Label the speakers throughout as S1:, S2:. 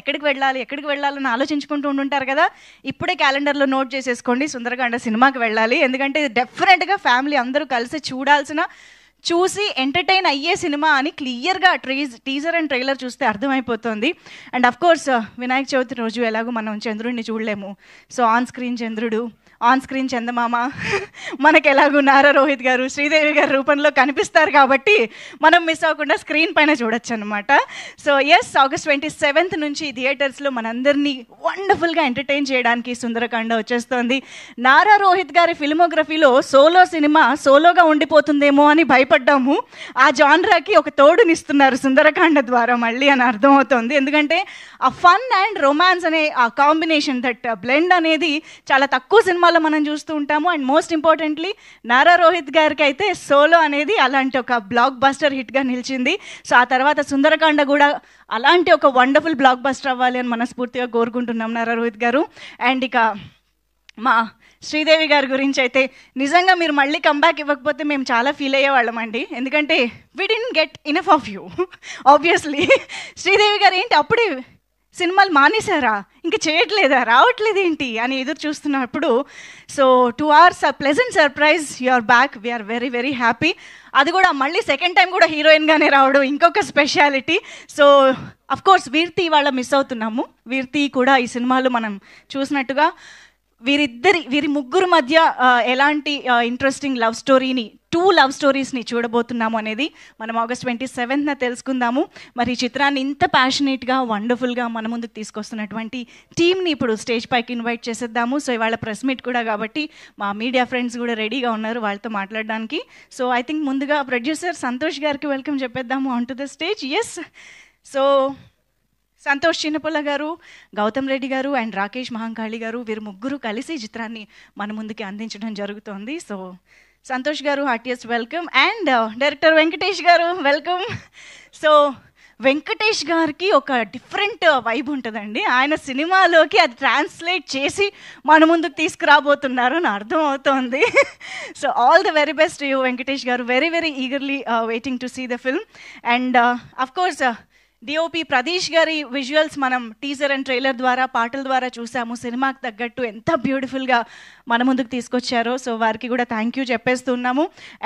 S1: ఎక్కడికి వెళ్ళాలని ఆలోచించుకుంటూ ఉంటుంటారు కదా. ఇప్పుడే క్యాలెండర్లో నోట్ చేసేసుకోండి, సుందరకాండ సినిమాకి వెళ్ళాలి. ఎందుకంటే ఇది డెఫినెట్గా ఫ్యామిలీ అందరూ కలిసి చూసి ఎంటర్టైన్ అయ్యే సినిమా అని క్లియర్గా టీజర్ అండ్ ట్రైలర్ చూస్తే అర్థమైపోతుంది. And of course Vinayaka Chavithi రోజు ఎలాగో మనం చంద్రుడిని చూడలేము. సో ఆన్ స్క్రీన్ చంద్రుడు, ఆన్ స్క్రీన్ చందమామ మనకు ఎలాగూ నారా రోహిత్ గారు, శ్రీదేవి గారి రూపంలో కనిపిస్తారు కాబట్టి మనం మిస్ అవ్వకుండా స్క్రీన్ పైన చూడొచ్చు అనమాట. సో ఎస్, August 27th నుంచి థియేటర్స్లో మనందరినీ వండర్ఫుల్గా ఎంటర్టైన్ చేయడానికి సుందరకాండ వచ్చేస్తోంది. నారా రోహిత్ గారి ఫిల్మోగ్రఫీలో సోలో సినిమా సోలోగా ఉండిపోతుందేమో అని భయపడ్డాము. ఆ జాన్రాకి ఒక తోడునిస్తున్నారు సుందరకాండ ద్వారా మళ్ళీ అని అర్థమవుతుంది. ఎందుకంటే ఆ ఫన్ అండ్ రొమాన్స్ అనే ఆ కాంబినేషన్, దట్ బ్లెండ్ అనేది చాలా తక్కువ సినిమాలో మనం చూస్తూ ఉంటాము. And most importantly Nara Rohit గారికి అయితే సోలో అనేది అలాంటి ఒక బ్లాక్ బస్టర్ హిట్గా నిలిచింది. సో ఆ తర్వాత సుందరకాండ కూడా అలాంటి ఒక వండర్ఫుల్ బ్లాక్ బస్టర్ అవ్వాలి అని మనస్ఫూర్తిగా కోరుకుంటున్నాం నారా రోహిత్ గారు. అండ్ ఇక మా శ్రీదేవి గారి గురించి అయితే నిజంగా మీరు మళ్ళీ కంబ్యాక్ ఇవ్వకపోతే మేము చాలా ఫీల్ అయ్యేవాళ్ళం అండి. ఎందుకంటే we didn't get enough of you. Obviously Sridevi garu ఏంటి అప్పుడే సినిమాలు మానేశారా, ఇంకా చేయట్లేదా, రావట్లేదు ఏంటి అని ఎదురు చూస్తున్నప్పుడు so to our pleasant surprise you are back. We are very very happy. అది కూడా మళ్ళీ సెకండ్ టైం కూడా హీరోయిన్గానే రావడం ఇంకొక స్పెషాలిటీ. సో అఫ్కోర్స్ వీర్తి ఇవాళ మిస్ అవుతున్నాము. వీర్తి కూడా ఈ సినిమాలో మనం చూసినట్టుగా వీరి ముగ్గురు మధ్య ఎలాంటి ఇంట్రెస్టింగ్ లవ్ స్టోరీని, 2 లవ్ స్టోరీస్ని చూడబోతున్నాము అనేది మనం August 27th తెలుసుకుందాము. మరి ఈ చిత్రాన్ని ఇంత ప్యాషనేట్గా వండర్ఫుల్గా మన ముందుకు తీసుకొస్తున్నటువంటి టీమ్ని ఇప్పుడు స్టేజ్ పైకి ఇన్వైట్ చేసేద్దాము. సో ఇవాళ ప్రెస్ మీట్ కూడా కాబట్టి మా మీడియా ఫ్రెండ్స్ కూడా రెడీగా ఉన్నారు వాళ్ళతో మాట్లాడడానికి. సో ఐ థింక్ ముందుగా ప్రొడ్యూసర్ సంతోష్ గారికి వెల్కమ్ చెప్పేద్దాము on to the stage. Yes, so Santosh Chinnapulla garu, Gautam Reddy గారు అండ్ రాకేష్ మహంకాళి గారు, వీరు ముగ్గురు కలిసి ఈ చిత్రాన్ని మన ముందుకి అందించడం జరుగుతోంది. సో సంతోష్ గారు heartiest welcome. And director Venkatesh గారు వెల్కమ్. సో వెంకటేష్ గారికి ఒక డిఫరెంట్ వైబ్ ఉంటుందండి. ఆయన సినిమాలోకి అది ట్రాన్స్లేట్ చేసి మన ముందుకు తీసుకురాబోతున్నారు అని అర్థమవుతోంది. So all the very best you Venkatesh garu. Very very eagerly waiting to see the film. And of course DOP Pradeesh గారి విజువల్స్ మనం టీజర్ అండ్ ట్రైలర్ ద్వారా, పాటల ద్వారా చూసాము. సినిమాకి తగ్గట్టు ఎంత బ్యూటిఫుల్గా మన ముందుకు తీసుకొచ్చారో. సో వారికి కూడా థ్యాంక్ యూ చెప్పేస్తున్నాము.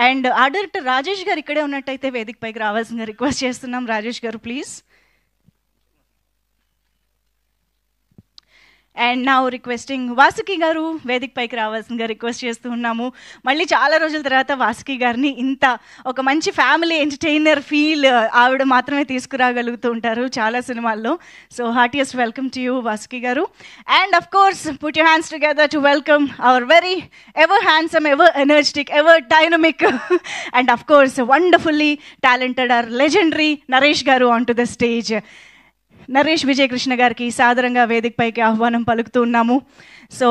S1: అండ్ ఆ డైరెక్టర్ రాజేష్ గారు ఇక్కడే ఉన్నట్టయితే వేదిక పైకి రావాల్సిందిగా రిక్వెస్ట్ చేస్తున్నాం. రాజేష్ గారు ప్లీజ్. అండ్ నా రిక్వెస్టింగ్ వాసుకి గారు వేదిక పైకి రావాల్సిందిగా రిక్వెస్ట్ చేస్తూ ఉన్నాము. మళ్ళీ చాలా రోజుల తర్వాత వాసుకి గారిని ఇంత ఒక మంచి ఫ్యామిలీ ఎంటర్టైనర్ ఫీల్ ఆవిడ మాత్రమే తీసుకురాగలుగుతూ ఉంటారు చాలా సినిమాల్లో. So heartiest welcome to you Vasuki garu. And of course put your hands together to welcome our very ever handsome, ever energetic, ever dynamic and of course wonderfully talented our legendary Naresh garu on to the stage. Naresh Vijayakrishna గారికి సాదరంగా వేదికపైకి ఆహ్వానం పలుకుతూ ఉన్నాము. So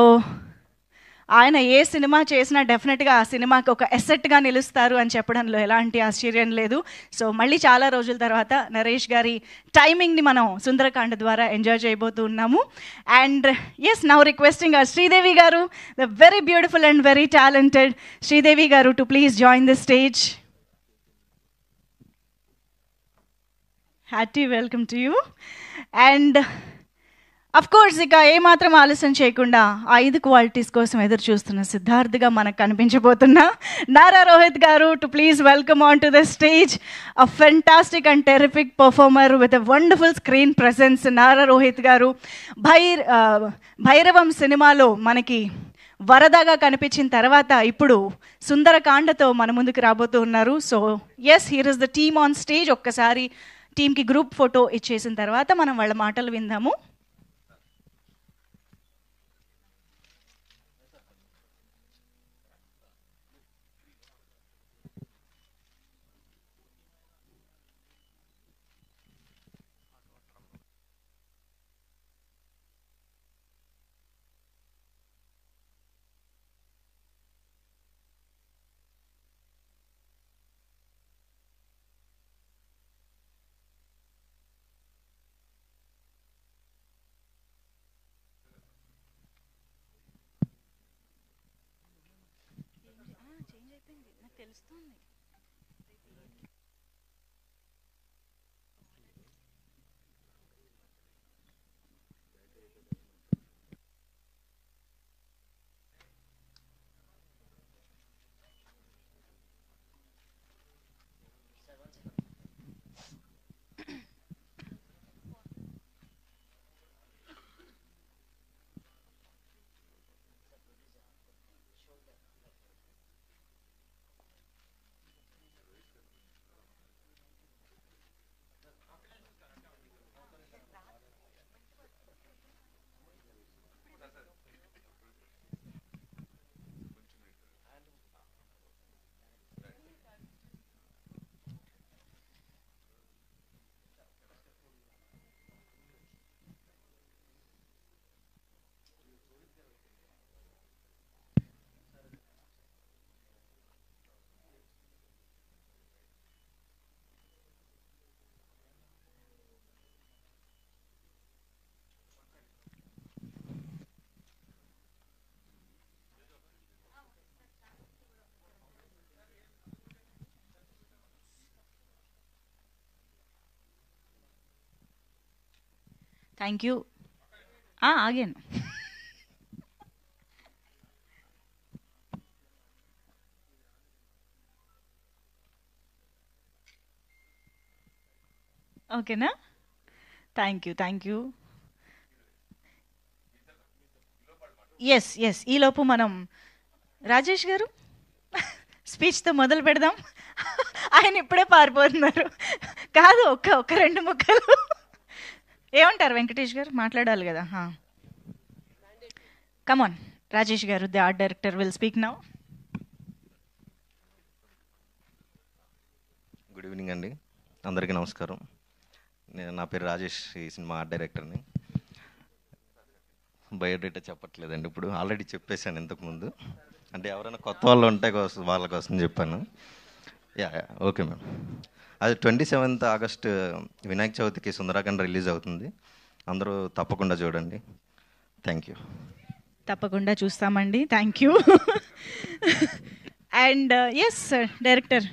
S1: ఆయన ఏ cinema చేసినా డెఫినెట్గా ఆ సినిమాకి ఒక ఎసెట్గా నిలుస్తారు అని చెప్పడంలో ఎలాంటి ఆశ్చర్యం లేదు. సో మళ్ళీ చాలా రోజుల తర్వాత నరేష్ గారి టైమింగ్ని మనం సుందరకాండ ద్వారా ఎంజాయ్ చేయబోతూ ఉన్నాము. And yes, now requesting Sridevi garu, the very beautiful and very talented Sridevi garu, to please join the stage. Hearty welcome to you. And of course ఇక ఏమాత్రం ఆలస్యం చేయకుండా 5 క్వాలిటీస్ కోసం ఎదురు చూస్తున్న సిద్ధార్థ్గా మనకు కనిపించబోతున్న నారా రోహిత్ గారు, to please welcome on to the stage. A fantastic and terrific performer with a wonderful screen presence Nara Rohit గారు. భైరవం సినిమాలో మనకి వరదగా కనిపించిన తర్వాత ఇప్పుడు సుందరకాండతో మన ముందుకు రాబోతూ ఉన్నారు. So yes, here is the team on stage. ఒక్కసారి టీమ్కి గ్రూప్ ఫోటో ఇచ్చేసిన తర్వాత మనం వాళ్ళ మాటలు విందాము. తెలుస్తుంది. Thank you. ఆగాను. ఓకేనా? Thank you. ఎస్ ఈలోపు మనం రాజేష్ గారు స్పీచ్తో మొదలు పెడదాం. ఆయన ఇప్పుడే పారిపోతున్నారు. కాదు, ఒక 2 ముక్కలు ఏమంటారు వెంకటేష్ గారు? మాట్లాడాలి కదా. కమాన్ రాజేష్ గారు, the art director will speak now.
S2: Good evening అండి, అందరికీ నమస్కారం. నా పేరు రాజేష్, ఈ సినిమా ఆర్ట్ డైరెక్టర్ని. బయోడేటా చెప్పట్లేదండి, ఇప్పుడు ఆల్రెడీ చెప్పేశాను ఇంతకుముందు. అంటే ఎవరైనా కొత్త వాళ్ళు ఉంటే వాళ్ళ కోసం చెప్పాను. Okay ma'am. అది 27th ఆగస్ట్ వినాయక చవితికి సుందరాఖండ్ రిలీజ్ అవుతుంది. అందరూ తప్పకుండా చూడండి. Thank you.
S1: తప్పకుండా చూస్తామండి. Thank you. And yes director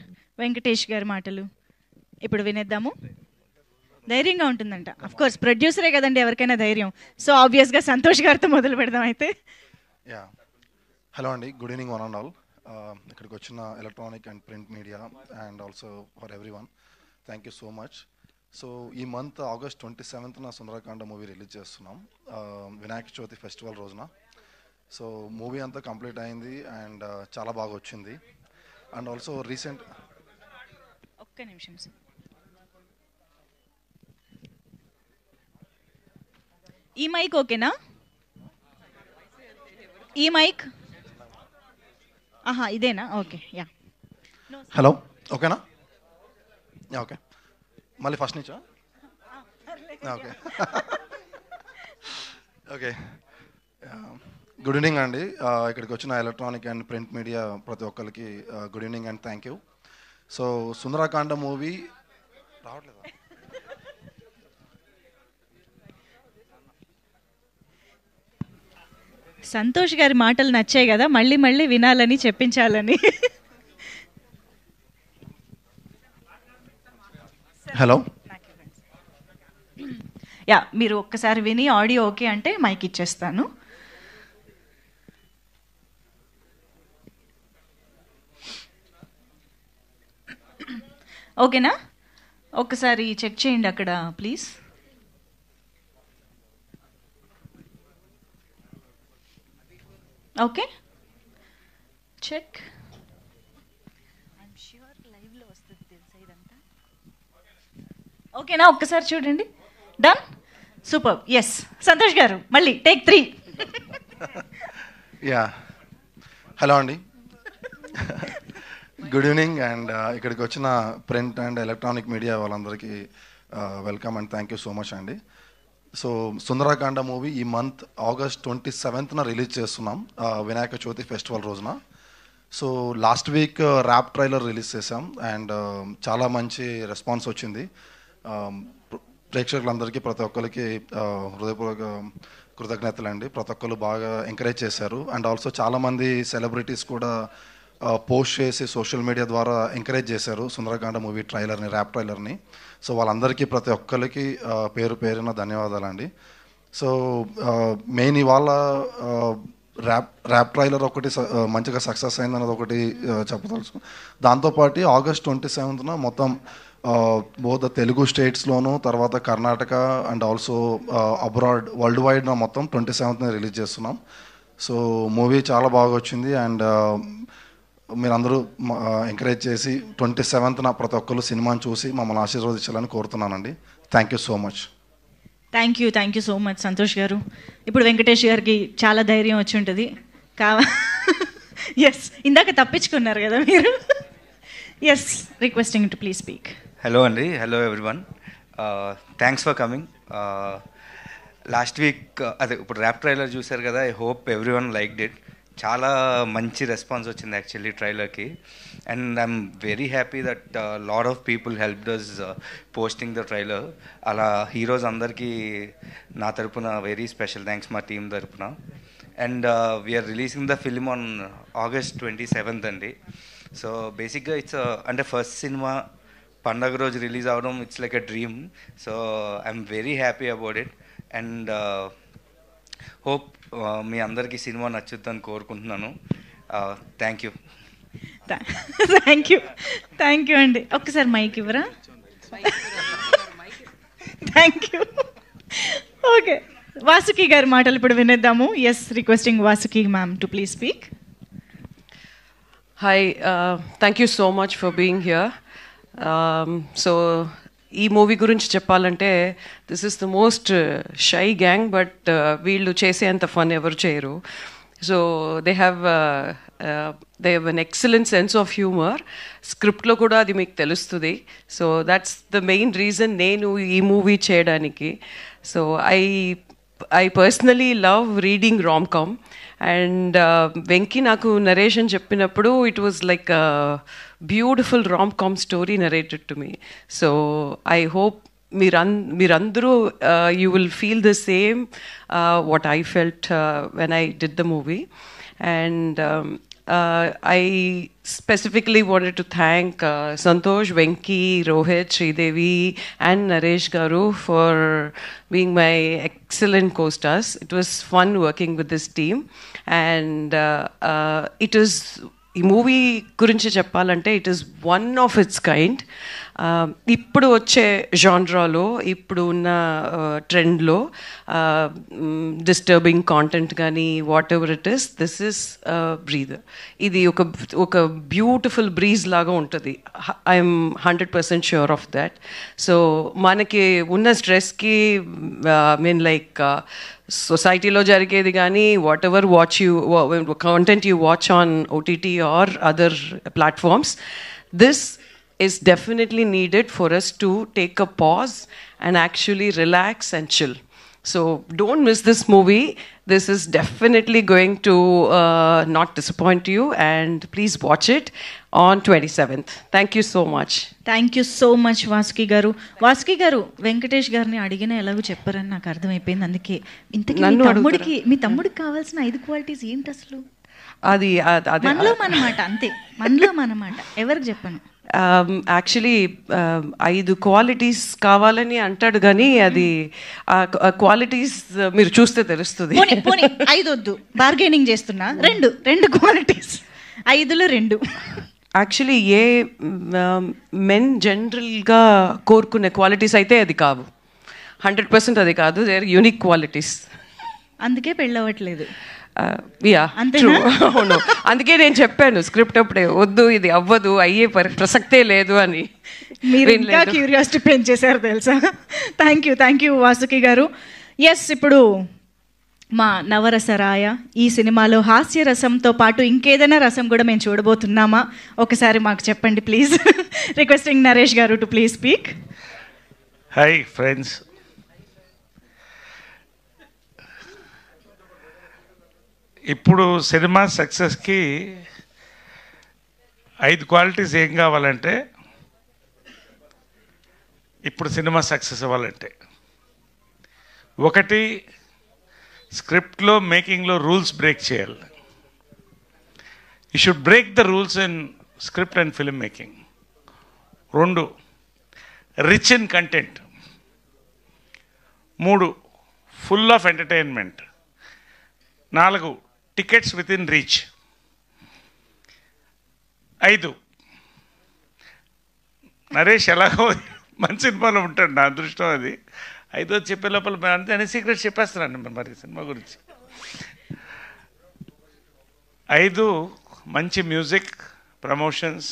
S1: Venkatesh గారి మాటలు ఇప్పుడు వినేద్దాము. ధైర్యంగా ఉంటుందంట. అఫ్ కోర్స్ ప్రొడ్యూసరే కదండి ఎవరికైనా ధైర్యం. సో ఆబ్వియస్గా సంతోష్ గారితో మొదలు పెడదాం అయితే.
S3: హలో అండి, good evening one and all. ఇక్కడికి వచ్చిన electronic and print media and also for everyone, thank you so much. So ఈ month August 27th Sundarakanda movie release చేస్తున్నాం, వినాయక చవితి ఫెస్టివల్ రోజున. సో మూవీ అంతా కంప్లీట్ అయింది అండ్ చాలా బాగా వచ్చింది. అండ్ ఆల్సో రీసెంట్
S1: ఒక్క నిమిషం సార్, ఈ మైక్ ఓకేనా? ఈ మైక్ ఇదేనా? ఓకే.
S3: హలో, ఓకేనా? ఓకే, మళ్ళీ ఫస్ట్ నుంచా? ఓకే. ఓకే, గుడ్ ఈవినింగ్ అండి. ఇక్కడికి వచ్చిన ఎలక్ట్రానిక్ అండ్ ప్రింట్ మీడియా ప్రతి ఒక్కరికి good evening and thank you. So Sundarakanda movie రావట్లేదా?
S1: సంతోష్ గారి మాటలు నచ్చాయి కదా, మళ్ళీ మళ్ళీ వినాలని చెప్పించాలని.
S3: హలో,
S1: మీరు ఒక్కసారి విని ఆడియో ఓకే అంటే మైక్ ఇచ్చేస్తాను. ఓకేనా? ఒక్కసారి చెక్ చేయండి అక్కడ ప్లీజ్. Okay, check. ఓకేనా? ఒక్కసారి చూడండి. Done, super. ఎస్ సంతోష్ గారు, మళ్ళీ టేక్ 3.
S3: హలో అండి, గుడ్ ఈవినింగ్. అండ్ ఇక్కడికి వచ్చిన ప్రింట్ అండ్ ఎలక్ట్రానిక్ మీడియా వాళ్ళందరికీ welcome and thank you so much అండి. సో సుందరకాండ మూవీ ఈ మంత్ ఆగస్ట్ 27th రిలీజ్ చేస్తున్నాం, వినాయక చవితి ఫెస్టివల్ రోజున. So last week rap trailer release చేసాం అండ్ చాలా మంచి రెస్పాన్స్ వచ్చింది. ప్రేక్షకులందరికీ ప్రతి ఒక్కరికి హృదయపూర్వక కృతజ్ఞతలు అండి. ప్రతి ఒక్కరు బాగా ఎంకరేజ్ చేశారు. అండ్ ఆల్సో చాలామంది సెలబ్రిటీస్ కూడా పోస్ట్ చేసి సోషల్ మీడియా ద్వారా ఎంకరేజ్ చేశారు సుందరకాండ మూవీ ట్రైలర్ని, ర్యాప్ ట్రైలర్ని. సో వాళ్ళందరికీ ప్రతి ఒక్కరికి పేరు పేరున ధన్యవాదాలండి. సో మెయిన్ ఇవాళ ర్యాప్ ట్రైలర్ ఒకటి మంచిగా సక్సెస్ అయిందన్నది ఒకటి చెప్పదలుచు. దాంతోపాటు ఆగస్ట్ 27th మొత్తం బోత్ తెలుగు స్టేట్స్లోను, తర్వాత Karnataka and also abroad world wide మొత్తం 27th రిలీజ్ చేస్తున్నాం. సో మూవీ చాలా బాగా వచ్చింది అండ్ మీరందరూ ఎంకరేజ్ చేసి 27th ప్రతి ఒక్కరు సినిమాని చూసి మమ్మల్ని ఆశీర్వదించాలని కోరుతున్నానండి. Thank you so much.
S1: Thank you so much Santosh garu. ఇప్పుడు వెంకటేష్ గారికి చాలా ధైర్యం వచ్చి ఉంటుంది ఎస్, ఇందాక తప్పించుకున్నారు కదా మీరు. Yes, requesting to please speak.
S4: Hello అండి, hello everyone, thanks for coming. Last week అదే ఇప్పుడు ర్యాప్ ట్రైలర్ చూశారు కదా, I hope everyone liked it. చాలా మంచి రెస్పాన్స్ వచ్చింది యాక్చువల్లీ ట్రైలర్కి. And I'm very happy that lot of people helped us posting the trailer. అలా హీరోస్ అందరికీ నా తరపున వెరీ స్పెషల్ థ్యాంక్స్ మా టీం తరపున. And we're releasing the film on August 27th అండి. సో బేసిక్గా ఇట్స్ అంటే ఫస్ట్ సినిమా పండగ రోజు రిలీజ్ అవ్వడం, it's like a dream. So I'm very happy about it. And hope మీ అందరికీ సినిమా నచ్చుద్దని కోరుకుంటున్నాను. Thank you.
S1: థ్యాంక్ యూ అండి. ఒక్కసారి మైక్ ఇవ్వరా? Thank you. ఓకే, వాసుకి గారి మాటలు ఇప్పుడు వినేద్దాము. Yes, requesting Vasuki ma'am to please speak.
S5: Hi, thank you so much for being here. So, ఈ మూవీ గురించి చెప్పాలంటే this is the most shy gang, but వీళ్ళు చేసేంత ఫన్ ఎవరు చేయరు. So they have an excellent sense of humour. స్క్రిప్ట్లో కూడా అది మీకు తెలుస్తుంది. So that's the main reason నేను ఈ మూవీ చేయడానికి. So I personally love reading rom-com, and Venky నాకు నరేషన్ చెప్పినప్పుడు it was like a beautiful rom-com story narrated to me. So I hope మీరందరూ you will feel the same what I felt when I did the movie. And I specifically wanted to thank Santosh, Venki, Rohit, Sridevi and Naresh Garu for being my excellent co-stars. It was fun working with this team, and it is ఈ movie గురించి చెప్పాలంటే it is one of it's kind. ఇప్పుడు వచ్చే జాన్రాలో, ఇప్పుడు ఉన్న ట్రెండ్లో disturbing content కానీ what ever it is, this is breather. ఇది ఒక బ్యూటిఫుల్ బ్రీజ్ లాగా ఉంటుంది. I'm 100% sure of that. So మనకి ఉన్న స్ట్రెస్కి మీన్ లైక్ సొసైటీలో జరిగేది కానీ what ever content you watch on OTT or other platforms, this is definitely needed for us to take a pause and actually relax and chill. So don't miss this movie. This is definitely going to not disappoint you, and please watch it on 27th. Thank you so much.
S1: Thank you so much Vasuki గారు. వాసుకి గారు, వెంకటేష్ గారిని అడిగిన ఎలాగో చెప్పారని నాకు అర్థమైపోయింది. అందుకే ఇంతకీ మీ తమ్ముడికి కావాల్సిన 5 క్వాలిటీస్ ఏంటి అసలు?
S5: అది
S1: మనలో మనమాట, అంతే, మనలో మనమాట, ఎవరికి చెప్పను.
S5: యాక్చువల్లీ 5 క్వాలిటీస్ కావాలని అంటాడు కానీ అది క్వాలిటీస్ మీరు చూస్తే తెలుస్తుంది.
S1: 5 వద్దు, బార్గెనింగ్ చేస్తున్నా. 2 క్వాలిటీస్, 5లో 2.
S5: యాక్చువల్లీ ఏ మెన్ జనరల్గా కోరుకునే క్వాలిటీస్ అయితే అది కావు. 100% అది కాదు. They are unique qualities.
S1: అందుకే పెళ్ళవట్లేదు.
S5: అవును, అందుకే నేను చెప్పాను స్క్రిప్ట్ అప్పుడే, వద్దు ఇది అవ్వదు, అయ్యే ప్రసక్తే లేదు అని.
S1: మీరు ఇంకా క్యూరియాసిటీ పెంచేశారు తెలుసా. థ్యాంక్ యూ వాసుకి గారు. ఎస్, ఇప్పుడు మా నవరసరాయ ఈ సినిమాలో హాస్య రసంతో పాటు ఇంకేదైనా రసం కూడా మేము చూడబోతున్నామా? ఒకసారి మాకు చెప్పండి ప్లీజ్. రిక్వెస్టింగ్ నరేష్ గారు to please speak.
S6: Hi friends, ఇప్పుడు సినిమా సక్సెస్కి 5 క్వాలిటీస్ ఏం కావాలంటే, ఇప్పుడు సినిమా సక్సెస్ అవ్వాలంటే, 1 స్క్రిప్ట్లో మేకింగ్లో రూల్స్ బ్రేక్ చేయాలి. You should break the rules in script and film making. 2 rich in content. 3 full of entertainment. 4 tickets with in reach. 5 Naresh ఎలాగో మంచి సినిమాలో ఉంటాడు, నా అదృష్టం అది. 5 చెప్పే లోపల అంతే అనే సీక్రెట్స్ చెప్పేస్తున్నాను మరి సినిమా గురించి. 5 మంచి మ్యూజిక్, ప్రమోషన్స్.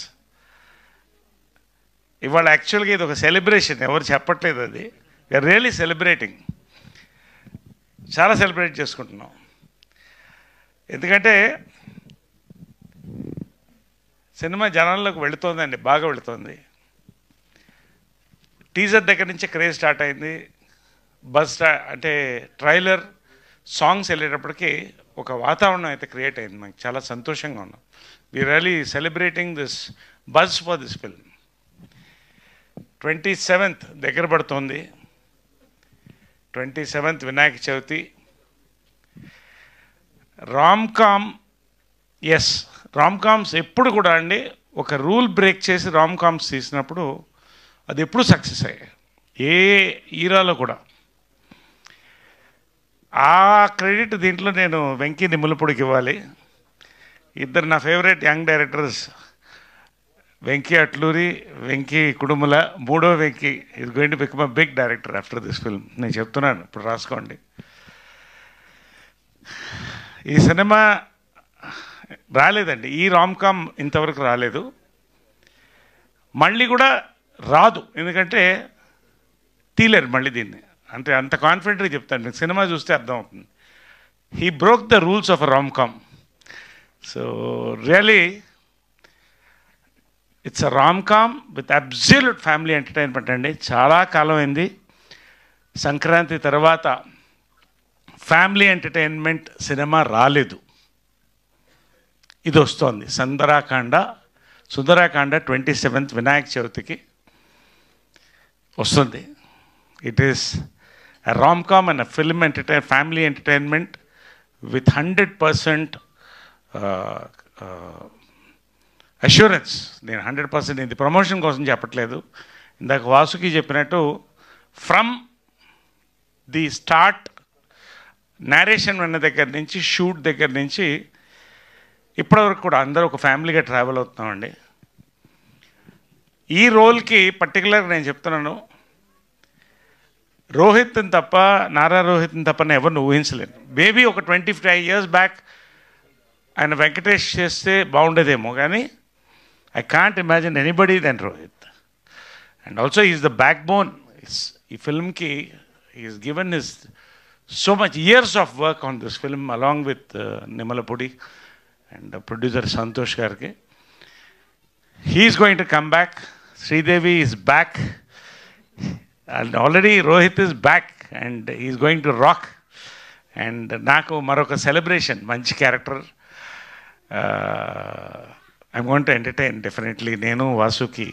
S6: ఇవాళ యాక్చువల్గా ఇది ఒక సెలబ్రేషన్, ఎవరు చెప్పట్లేదు అది. వీఆర్ రియలీ సెలబ్రేటింగ్, చాలా సెలబ్రేట్ చేసుకుంటున్నాం. ఎందుకంటే సినిమా జనాల్లోకి వెళుతోందండి, బాగా వెళుతోంది. టీజర్ దగ్గర నుంచి క్రేజ్ స్టార్ట్ అయింది. అంటే ట్రైలర్, సాంగ్స్ వెళ్ళేటప్పటికి ఒక వాతావరణం అయితే క్రియేట్ అయింది. మనకి చాలా సంతోషంగా ఉన్నాం. We really celebrating this buzz for this film. 27th దగ్గర పడుతోంది. 27th Vinayaka Chavithi. Romcom, yes, romcoms ఎప్పుడు కూడా అండి ఒక రూల్ బ్రేక్ చేసి రామ్కామ్స్ తీసినప్పుడు అది ఎప్పుడు సక్సెస్ అయ్యాయి, ఏ ఈరాలో కూడా. ఆ క్రెడిట్ దీంట్లో నేను వెంకీ నిమ్మలపూడికి ఇవ్వాలి. ఇద్దరు నా favourite young directors, Venky Atluri, Venky Kudumula. మూడో Venky is going to become a big director after this film. నేను చెప్తున్నాను, ఇప్పుడు రాసుకోండి. ఈ సినిమా రాలేదండి, ఈ రామ్ కామ్ ఇంతవరకు రాలేదు, మళ్ళీ కూడా రాదు. ఎందుకంటే తీలేరు మళ్ళీ దీన్ని, అంటే అంత కాన్ఫిడెంట్గా చెప్తాను మీకు, సినిమా చూస్తే అర్థమవుతుంది. He broke the rules of a rom com. So really it's a rom com with absolute family entertainment అండి. చాలా కాలం అయింది సంక్రాంతి తర్వాత ఫ్యామిలీ ఎంటర్టైన్మెంట్ సినిమా రాలేదు. ఇది వస్తోంది సుందరాకాండ 27th వినాయక చవితికి వస్తుంది. It is a rom-com and a film family entertainment with 100% assurance. నేను 100% ఇది ప్రమోషన్ కోసం చెప్పట్లేదు. ఇందాక వాసుకి చెప్పినట్టు ఫ్రమ్ ది స్టార్ట్ నేరేషన్ విన్న దగ్గర నుంచి, షూట్ దగ్గర నుంచి ఇప్పటివరకు కూడా అందరూ ఒక ఫ్యామిలీగా ట్రావెల్ అవుతున్నామండి. ఈ రోల్కి పర్టికులర్గా నేను చెప్తున్నాను, రోహిత్ని తప్ప, నారా రోహిత్ని తప్ప నేను ఎవరిని ఊహించలేను. మేబీ ఒక 25 years బ్యాక్ ఆయన వెంకటేష్ చేస్తే బాగుండేదేమో, కానీ I can't imagine anybody then Rohit. And also is the backbone. ఈ ఫిల్మ్కి is given his so much years of work on this film along with Nimmalapudi and producer Santosh గారికి. He's going to come back. Sridevi is back. And already Rohit is back and he is going to rock. And నాకు మరొక celebration, మంచి character. I'm going to entertain definitely. నేను Vasuki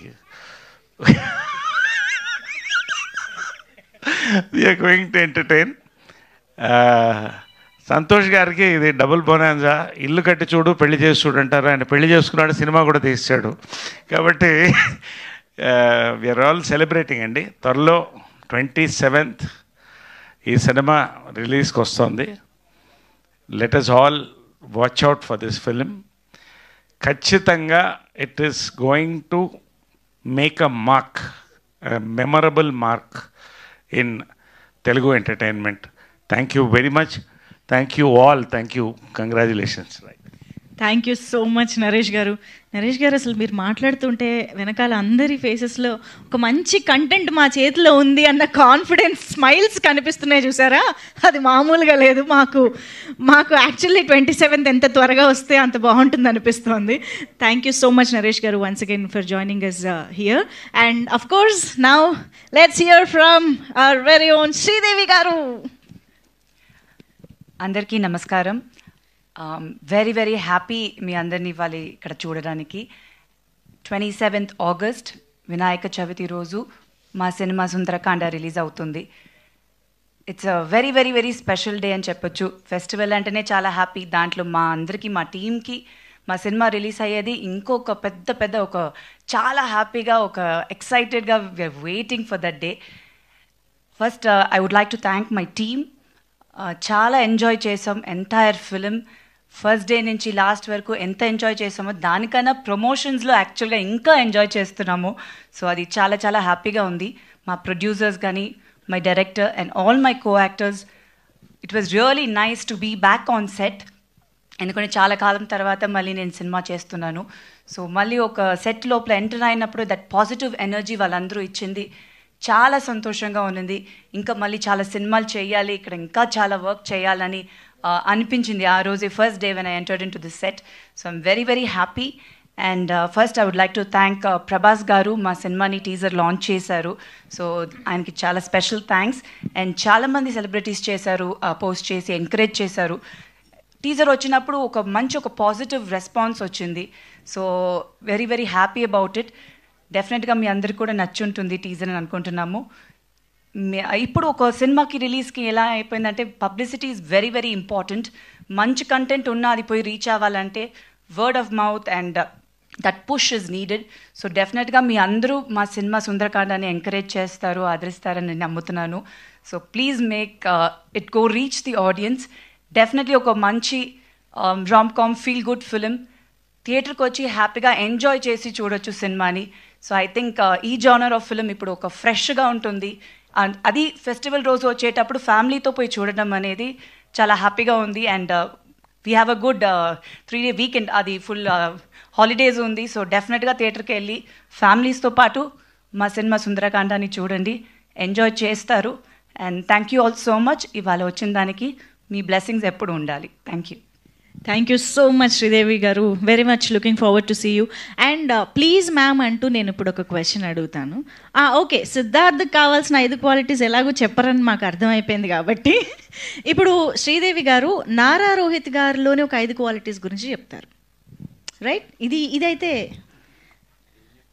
S6: we're going to entertain. Santosh గారికి ఇది double బోనాన్జా. ఇల్లు కట్టి చూడు, పెళ్లి చేసి చూడు అంటారు. ఆయన పెళ్లి చేసుకున్నాడు, సినిమా కూడా తీసాడు. కాబట్టి వీఆర్ ఆల్ సెలబ్రేటింగ్ అండి. త్వరలో 27th ఈ సినిమా రిలీజ్కి వస్తుంది. Let us all watch out for this film. ఖచ్చితంగా it is going to make a mark, memorable mark in Telugu entertainment. Thank you very much. Thank you all. Thank you. Congratulations.
S1: Thank you so much Naresh garu. Naresh గారు, అసలు మీరు మాట్లాడుతుంటే వెనకాల అందరి ఫేసెస్లో ఒక మంచి content మా చేతిలో ఉంది అన్న కాన్ఫిడెన్స్, స్మైల్స్ కనిపిస్తున్నాయి చూసారా? అది మామూలుగా లేదు. మాకు యాక్చువల్లీ 27th ఎంత త్వరగా వస్తే అంత బాగుంటుంది అనిపిస్తుంది. Thank you so much Naresh garu once again for joining us here. And of course now let's hear from our very own Sridevi గారు.
S7: అందరికీ నమస్కారం. వెరీ వెరీ హ్యాపీ మీ అందరినీ ఇవాళ ఇక్కడ చూడడానికి. 27th August వినాయక చవితి రోజు మా సినిమా సుందరకాండ రిలీజ్ అవుతుంది. It's a very very very special day అని చెప్పొచ్చు. ఫెస్టివల్ అంటేనే చాలా హ్యాపీ. దాంట్లో మా అందరికీ, మా టీమ్కి మా సినిమా రిలీజ్ అయ్యేది ఇంకొక పెద్ద ఒక చాలా హ్యాపీగా, ఒక ఎక్సైటెడ్గా we're waiting for that day. First I would like to thank my team. చాలా ఎంజాయ్ చేసాం ఎంటైర్ ఫిలిం. ఫస్ట్ డే నుంచి లాస్ట్ వరకు ఎంత ఎంజాయ్ చేసామో దానికన్నా ప్రమోషన్స్లో యాక్చువల్గా ఇంకా ఎంజాయ్ చేస్తున్నాము. సో అది చాలా చాలా హ్యాపీగా ఉంది. మా ప్రొడ్యూసర్స్ కానీ, my director and all my co actors, it was really nice to be back on set. ఎందుకంటే చాలా కాలం తర్వాత మళ్ళీ నేను సినిమా చేస్తున్నాను. సో మళ్ళీ ఒక సెట్ లోపల ఎంటర్ అయినప్పుడు దట్ పాజిటివ్ ఎనర్జీ వాళ్ళందరూ ఇచ్చింది. చాలా సంతోషంగా ఉన్నది. ఇంకా మళ్ళీ చాలా సినిమాలు చేయాలి, ఇక్కడ ఇంకా చాలా వర్క్ చేయాలని అనిపించింది ఆ రోజే, first day when I entered in to this set. So I'm very very happy. And first I would like to thank Prabhas garu. మా సినిమాని టీజర్ లాంచ్ చేశారు. సో ఆయనకి చాలా స్పెషల్ థ్యాంక్స్. అండ్ చాలామంది సెలబ్రిటీస్ చేశారు, పోస్ట్ చేసి ఎంకరేజ్ చేశారు. టీజర్ వచ్చినప్పుడు ఒక పాజిటివ్ రెస్పాన్స్ వచ్చింది. So very very happy about it. డెఫినెట్గా మీ అందరికి కూడా నచ్చుంటుంది టీజర్ అని అనుకుంటున్నాము. ఇప్పుడు ఒక సినిమాకి రిలీజ్కి ఎలా అయిపోయిందంటే publicity is very very important. మంచి కంటెంట్ ఉన్నా అది పోయి రీచ్ అవ్వాలంటే word of mouth and that push is needed. So డెఫినెట్గా మీ అందరూ మా సినిమా సుందరకాండాన్ని ఎంకరేజ్ చేస్తారు, ఆదరిస్తారని నేను నమ్ముతున్నాను. So please make it go reach the audience. Definitely ఒక మంచి rom com feel good film. థియేటర్కి వచ్చి హ్యాపీగా ఎంజాయ్ చేసి చూడొచ్చు సినిమాని. సో ఐ థింక్ ఈ జానర్ ఆఫ్ ఫిలిం ఇప్పుడు ఒక ఫ్రెష్గా ఉంటుంది. అండ్ అది ఫెస్టివల్ రోజు వచ్చేటప్పుడు ఫ్యామిలీతో పోయి చూడడం అనేది చాలా హ్యాపీగా ఉంది. And we have a good 3-day weekend, అది ఫుల్ హాలిడేస్ ఉంది. సో డెఫినెట్గా థియేటర్కి వెళ్ళి ఫ్యామిలీస్తో పాటు మా సినిమా సుందరకాండాన్ని చూడండి, ఎంజాయ్ చేస్తారు. And thank you all so much. ఇవాళ వచ్చిన దానికి మీ బ్లెస్సింగ్స్ ఎప్పుడు ఉండాలి. Thank you.
S1: Thank you so much Sridevi garu. Very much looking forward to see you. And please ma'am అంటూ నేను ఇప్పుడు ఒక క్వశ్చన్ అడుగుతాను. ఓకే, సిద్ధార్థ్కి కావాల్సిన 5 క్వాలిటీస్ ఎలాగో చెప్పరని మాకు అర్థమైపోయింది కాబట్టి ఇప్పుడు శ్రీదేవి గారు నారా రోహిత్ గారిలోని ఒక 5 క్వాలిటీస్ గురించి చెప్తారు, రైట్? ఇదైతే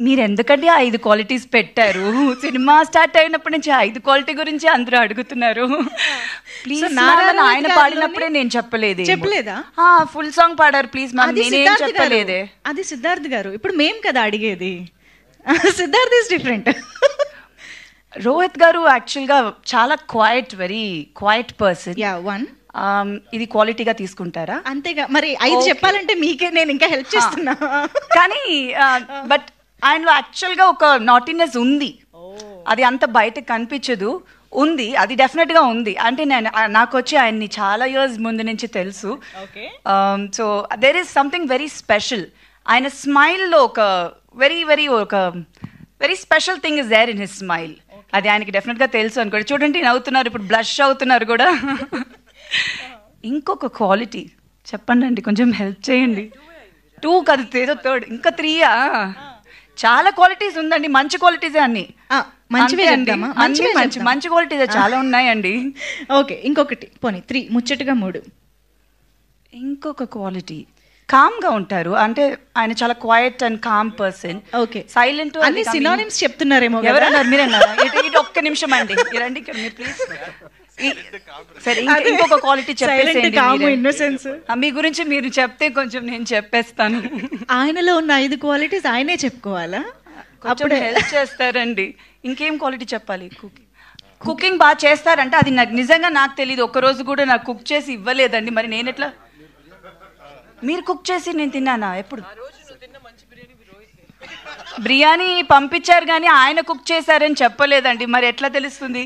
S7: మీరు ఎందుకంటే 5 క్వాలిటీస్ పెట్టారు? సినిమా స్టార్ట్ అయినప్పటి నుంచి 5 క్వాలిటీ గురించి అందరూ అడుగుతున్నారు. ప్లీజ్ నారాయణ ఆయన పాడినప్పుడే నేను చెప్పలేదా? ఫుల్ సాంగ్ పాడారు ప్లీజ్ మ్యామ్, నేనేం చెప్పలేదే.
S1: అది సిద్ధార్థ్ గారు, ఇప్పుడు మేం కదా అడిగేది. Siddharth is different.
S7: రోహిత్ గారు యాక్చువల్గా చాలా వెరీ క్వైట్ పర్సన్. ఇది క్వాలిటీగా తీసుకుంటారా?
S1: అంతేగా మరి 5 చెప్పాలంటే మీకే నేను ఇంకా హెల్ప్ చేస్తున్నా.
S7: కానీ బట్ ఆయనలో యాక్చువల్గా ఒక నాటినెస్ ఉంది, అది అంత బయటకు కనిపించదు, ఉంది, అది డెఫినెట్గా ఉంది. అంటే నాకు వచ్చి ఆయన్ని చాలా ఇయర్స్ ముందు నుంచి తెలుసు. So there is something very special. ఆయన స్మైల్లో ఒక very special thing is there in his smile. అది ఆయనకి డెఫినెట్గా తెలుసు అనుకోండి. చూడండి నవ్వుతున్నారు, ఇప్పుడు బ్లష్ అవుతున్నారు కూడా. ఇంకొక క్వాలిటీ చెప్పండి, కొంచెం హెల్ప్ చేయండి. 2 కాదు, ఏదో 3rd, ఇంకా 3యా? చాలా క్వాలిటీస్ ఉందండి, మంచి క్వాలిటీసే అన్ని. మంచి క్వాలిటీస్ చాలా ఉన్నాయండి.
S1: ఓకే, ఇంకొకటి పోనీ 3, ముచ్చటగా 3.
S7: ఇంకొక క్వాలిటీ కామ్ గా ఉంటారు. అంటే ఆయన చాలా quiet and calm person.
S1: Okay,
S7: silent.
S1: అన్ని సినోనిమ్స్ చెప్తున్నారేమో.
S7: ఎవరన్నారు? మీరన్నారా? ఇటు ఒక్క నిమిషం అండి, రండి ఇక్కడ మీరు ప్లీజ్. సరే, ఇంకొక క్వాలిటీ చెప్పేసి మీ గురించి మీరు చెప్తే కొంచెం నేను చెప్పేస్తాను.
S1: ఆయనలో ఉన్న 5 క్వాలిటీస్ ఆయనే చెప్పుకోవాలా?
S7: అప్పుడు హెల్ప్ చేస్తారండి. ఇంకేం క్వాలిటీ చెప్పాలి? కుకింగ్ బాగా చేస్తారంటే అది నాకు నిజంగా నాకు తెలియదు. ఒక్కరోజు కూడా నాకు కుక్ చేసి ఇవ్వలేదండి. మరి నేను ఎట్లా? మీరు కుక్ చేసి నేను తిన్నానా? ఎప్పుడు బిర్యానీ పంపించారు కానీ ఆయన కుక్ చేశారని చెప్పలేదండి. మరి ఎట్లా తెలుస్తుంది?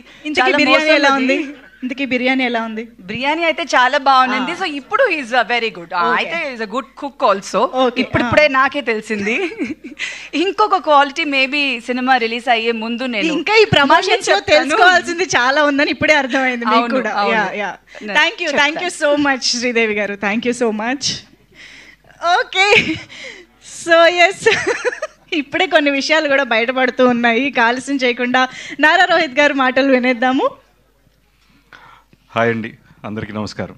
S1: బిర్యానీ ఎలా ఉంది? ఇంతకీ బిర్యానీ ఎలా ఉంది?
S7: బిర్యానీ అయితే చాలా బాగుంది. సో ఇప్పుడు ఈజ్ వెరీ గుడ్. అయితే is a good cook also. ఇప్పుడిప్పుడే నాకే తెలిసింది. ఇంకొక క్వాలిటీ మేబీ సినిమా రిలీజ్ అయ్యే ముందు నేను
S1: ఇంకా ఈ ప్రమోషన్స్ లో తెలుసుకోవాల్సింది చాలా ఉందని ఇప్పుడే అర్థమైంది మీకు కూడా. Thank you so much Sridevi garu. Thank you so much. Okay, so yes, ఇప్పుడే కొన్ని విషయాలు కూడా బయటపడుతూ ఉన్నాయి. ఆలస్యం చేయకుండా నారా రోహిత్ గారు మాటలు వినేద్దాము.
S8: హాయ్ అండి, అందరికీ నమస్కారం.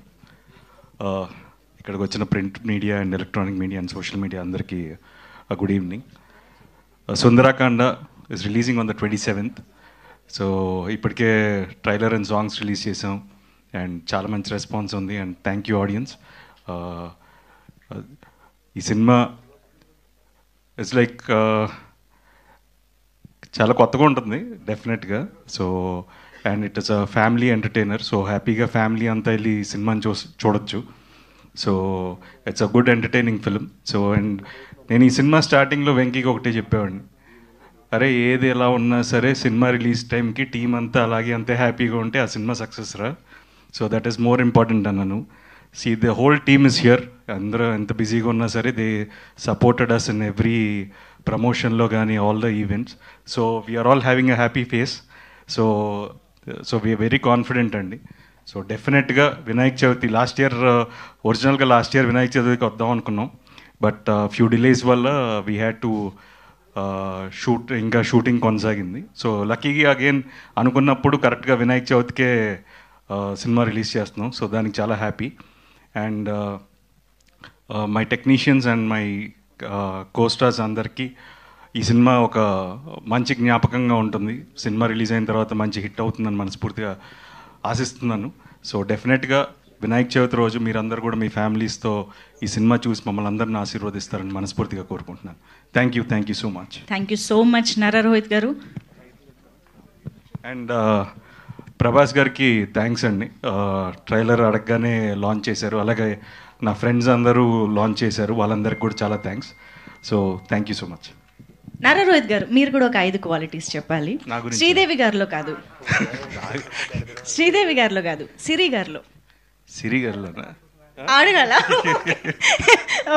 S8: ఇక్కడికి వచ్చిన print media and electronic media and social media అందరికీ good evening. Sundarakanda is releasing on the 27th. So ఇప్పటికే ట్రైలర్ అండ్ సాంగ్స్ రిలీజ్ చేసాం అండ్ చాలా మంచి రెస్పాన్స్ ఉంది. And thank you audience. ఈ సినిమా ఇట్స్ లైక్ చాలా కొత్తగా ఉంటుంది డెఫినెట్గా. So and it is a family entertainer. So హ్యాపీగా ఫ్యామిలీ అంతా వెళ్ళి సినిమాని చూడొచ్చు. So it's a good entertaining film. So and నేను ఈ సినిమా స్టార్టింగ్లో వెంకీకి ఒకటే చెప్పేవాడిని, అరే ఏది ఎలా ఉన్నా సరే సినిమా రిలీజ్ టైంకి టీం అంతా అలాగే అంతే హ్యాపీగా ఉంటే ఆ సినిమా సక్సెస్ రా. So that is more important అన్నాను. See the whole team is here. అందరూ ఎంత బిజీగా ఉన్నా సరే they supported us in every ప్రమోషన్లో కానీ all the events. So we're all having a happy face. So we're very confident అండి. సో డెఫినెట్గా వినాయక చవితి లాస్ట్ ఇయర్ వినాయక చవితికి వద్దాం అనుకున్నాం. బట్ ఫ్యూ డిలేస్ వల్ల వీ హ్యాడ్ టు షూటింగ్ కొనసాగింది. సో లక్కీగా అగైన్ అనుకున్నప్పుడు కరెక్ట్గా వినాయక చవితికే సినిమా రిలీజ్ చేస్తున్నాం. సో దానికి చాలా happy. And my technicians and my co-stars అందరికీ ఈ సినిమా ఒక మంచి జ్ఞాపకంగా ఉంటుంది. సినిమా రిలీజ్ అయిన తర్వాత మంచి హిట్ అవుతుందని మనస్ఫూర్తిగా ఆశిస్తున్నాను. సో డెఫినెట్గా వినాయక చవితి రోజు మీరందరూ కూడా మీ ఫ్యామిలీస్తో ఈ సినిమా చూసి మమ్మల్ని అందరిని ఆశీర్వదిస్తారని మనస్ఫూర్తిగా కోరుకుంటున్నాను. Thank you so much.
S1: Thank you so much Nara Rohit గారు.
S8: అండ్ ప్రభాస్ గారికి థ్యాంక్స్ అండి. ట్రైలర్ అడగగానే లాంచ్ చేశారు, అలాగే నా ఫ్రెండ్స్ అందరూ లాంచ్ చేశారు, వాళ్ళందరికీ కూడా చాలా thanks. So thank you so much.
S1: Nara Rohit గారు, మీరు కూడా ఒక 5 క్వాలిటీస్ చెప్పాలి.
S8: నా గురించి?
S1: శ్రీదేవి గారిలో కాదు, శ్రీదేవి గారిలో కాదు, సిరి గారిలో.
S8: సిరి గారిలోనా?
S1: అడగాల?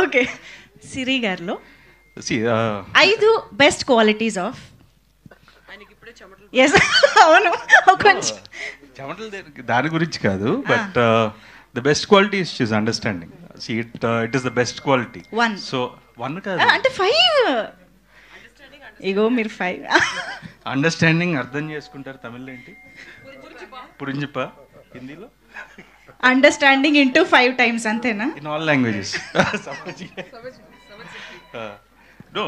S1: ఓకే, సిరి గారిలో 5 బెస్ట్ క్వాలిటీస్ ఆఫ్. ఎస్, అవును, కొంచెం
S8: దాని గురించి కాదు, but the best quality is she's understanding. It is the best quality. So 1 కాదు
S1: అంటే 5. ఇగో మీరు 5.
S8: అండర్స్టాండింగ్ అర్థం చేసుకుంటారు. తమిళ్లో ఏంటి? పురింజిపా. హిందీలో
S1: అండర్స్టాండింగ్ ఇంటూ 5 times, అంతేనా?
S8: In all languages. No,